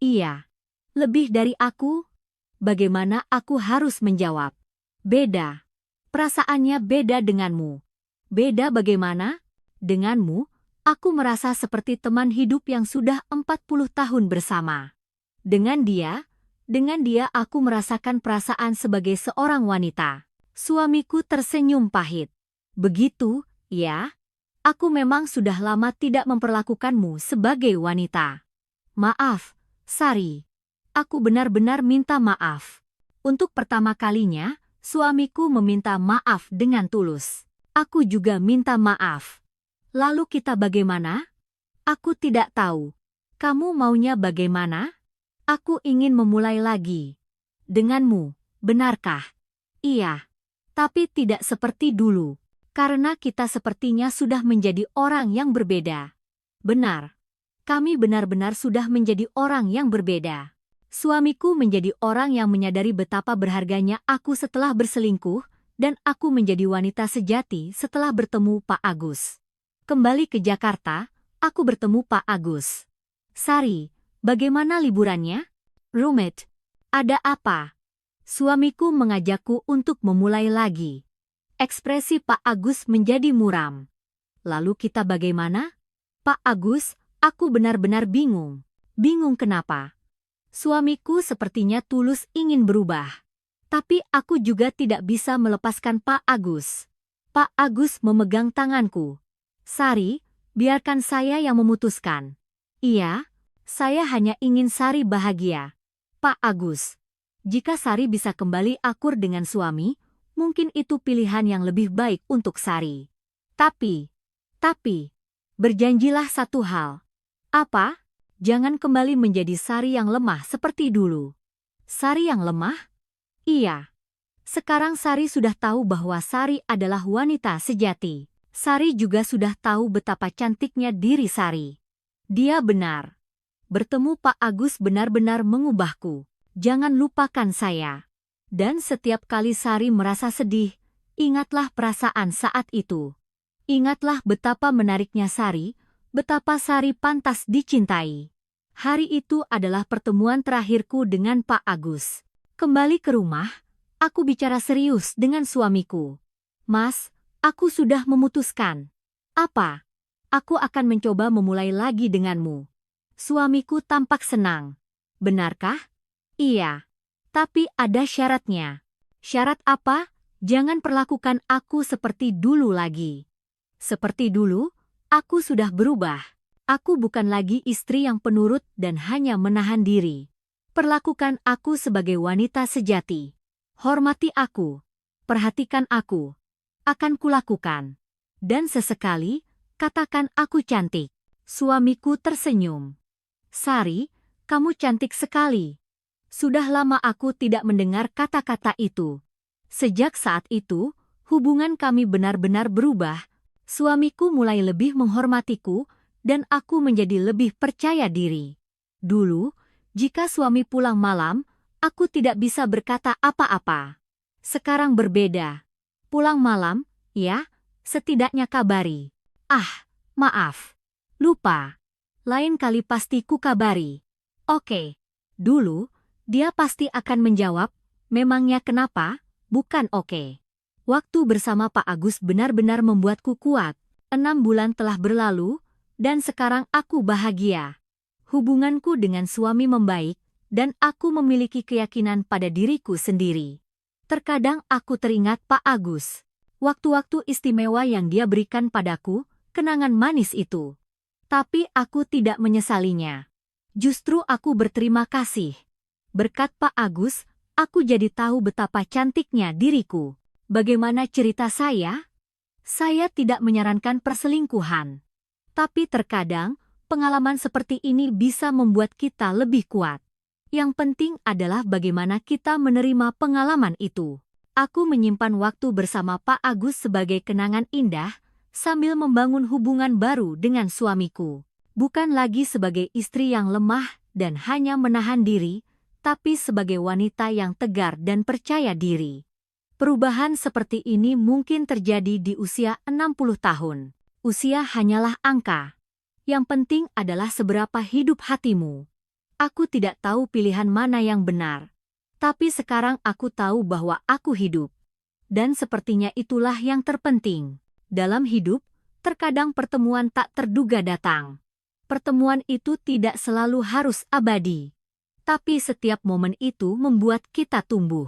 [SPEAKER 1] Iya. Lebih dari aku? Bagaimana aku harus menjawab? Beda. Perasaannya beda denganmu. Beda bagaimana? Denganmu, aku merasa seperti teman hidup yang sudah 40 tahun bersama. Dengan dia aku merasakan perasaan sebagai seorang wanita. Suamiku tersenyum pahit. Begitu, ya? Aku memang sudah lama tidak memperlakukanmu sebagai wanita. Maaf, Sari. Aku benar-benar minta maaf. Untuk pertama kalinya, suamiku meminta maaf dengan tulus. Aku juga minta maaf. Lalu kita bagaimana? Aku tidak tahu. Kamu maunya bagaimana? Aku ingin memulai lagi. Denganmu, benarkah? Iya. Tapi tidak seperti dulu. Karena kita sepertinya sudah menjadi orang yang berbeda. Benar. Kami benar-benar sudah menjadi orang yang berbeda. Suamiku menjadi orang yang menyadari betapa berharganya aku setelah berselingkuh, dan aku menjadi wanita sejati setelah bertemu Pak Agus. Kembali ke Jakarta, aku bertemu Pak Agus. Sari, bagaimana liburannya? Roommate, ada apa? Suamiku mengajakku untuk memulai lagi. Ekspresi Pak Agus menjadi muram. Lalu kita bagaimana? Pak Agus, aku benar-benar bingung. Bingung kenapa? Suamiku sepertinya tulus ingin berubah. Tapi aku juga tidak bisa melepaskan Pak Agus. Pak Agus memegang tanganku. Sari, biarkan saya yang memutuskan. Iya, saya hanya ingin Sari bahagia. Pak Agus, jika Sari bisa kembali akur dengan suami, mungkin itu pilihan yang lebih baik untuk Sari. Tapi, berjanjilah satu hal. Apa? Jangan kembali menjadi Sari yang lemah seperti dulu. Sari yang lemah? Iya. Sekarang Sari sudah tahu bahwa Sari adalah wanita sejati. Sari juga sudah tahu betapa cantiknya diri Sari. Dia benar. Bertemu Pak Agus benar-benar mengubahku. Jangan lupakan saya. Dan setiap kali Sari merasa sedih, ingatlah perasaan saat itu. Ingatlah betapa menariknya Sari, betapa Sari pantas dicintai. Hari itu adalah pertemuan terakhirku dengan Pak Agus. Kembali ke rumah, aku bicara serius dengan suamiku. Mas, aku sudah memutuskan. Apa? Aku akan mencoba memulai lagi denganmu. Suamiku tampak senang. Benarkah? Iya. Tapi ada syaratnya. Syarat apa? Jangan perlakukan aku seperti dulu lagi. Seperti dulu, aku sudah berubah. Aku bukan lagi istri yang penurut dan hanya menahan diri. Perlakukan aku sebagai wanita sejati. Hormati aku. Perhatikan aku. Akan kulakukan. Dan sesekali, katakan aku cantik. Suamiku tersenyum. Sari, kamu cantik sekali. Sudah lama aku tidak mendengar kata-kata itu. Sejak saat itu, hubungan kami benar-benar berubah. Suamiku mulai lebih menghormatiku, dan aku menjadi lebih percaya diri. Dulu, jika suami pulang malam, aku tidak bisa berkata apa-apa. Sekarang berbeda. Pulang malam, ya, setidaknya kabari. Ah, maaf. Lupa. Lain kali pasti ku kabari. Oke. Dulu, dia pasti akan menjawab, memangnya kenapa, bukan oke. Waktu bersama Pak Agus benar-benar membuatku kuat. 6 bulan telah berlalu, dan sekarang aku bahagia. Hubunganku dengan suami membaik, dan aku memiliki keyakinan pada diriku sendiri. Terkadang aku teringat Pak Agus. Waktu-waktu istimewa yang dia berikan padaku, kenangan manis itu. Tapi aku tidak menyesalinya. Justru aku berterima kasih. Berkat Pak Agus, aku jadi tahu betapa cantiknya diriku. Bagaimana cerita saya? Saya tidak menyarankan perselingkuhan. Tapi terkadang, pengalaman seperti ini bisa membuat kita lebih kuat. Yang penting adalah bagaimana kita menerima pengalaman itu. Aku menyimpan waktu bersama Pak Agus sebagai kenangan indah, sambil membangun hubungan baru dengan suamiku. Bukan lagi sebagai istri yang lemah dan hanya menahan diri, tapi sebagai wanita yang tegar dan percaya diri. Perubahan seperti ini mungkin terjadi di usia 60 tahun. Usia hanyalah angka. Yang penting adalah seberapa hidup hatimu. Aku tidak tahu pilihan mana yang benar. Tapi sekarang aku tahu bahwa aku hidup. Dan sepertinya itulah yang terpenting. Dalam hidup, terkadang pertemuan tak terduga datang. Pertemuan itu tidak selalu harus abadi. Tapi setiap momen itu membuat kita tumbuh.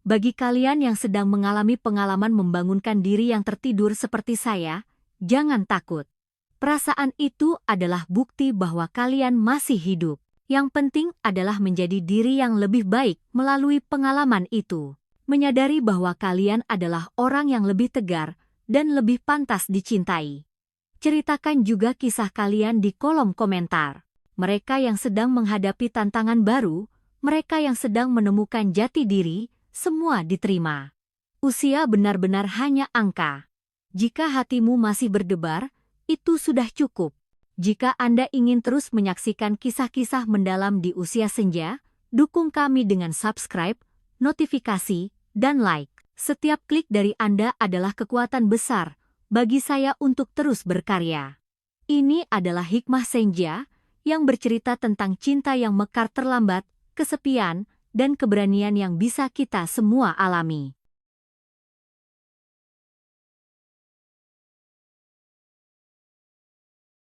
[SPEAKER 1] Bagi kalian yang sedang mengalami pengalaman membangunkan diri yang tertidur seperti saya, jangan takut. Perasaan itu adalah bukti bahwa kalian masih hidup. Yang penting adalah menjadi diri yang lebih baik melalui pengalaman itu. Menyadari bahwa kalian adalah orang yang lebih tegar dan lebih pantas dicintai. Ceritakan juga kisah kalian di kolom komentar. Mereka yang sedang menghadapi tantangan baru, mereka yang sedang menemukan jati diri, semua diterima. Usia benar-benar hanya angka. Jika hatimu masih berdebar, itu sudah cukup. Jika Anda ingin terus menyaksikan kisah-kisah mendalam di usia senja, dukung kami dengan subscribe, notifikasi, dan like. Setiap klik dari Anda adalah kekuatan besar bagi saya untuk terus berkarya. Ini adalah Hikmah Senja yang bercerita tentang cinta yang mekar terlambat, kesepian, dan keberanian yang bisa kita semua alami.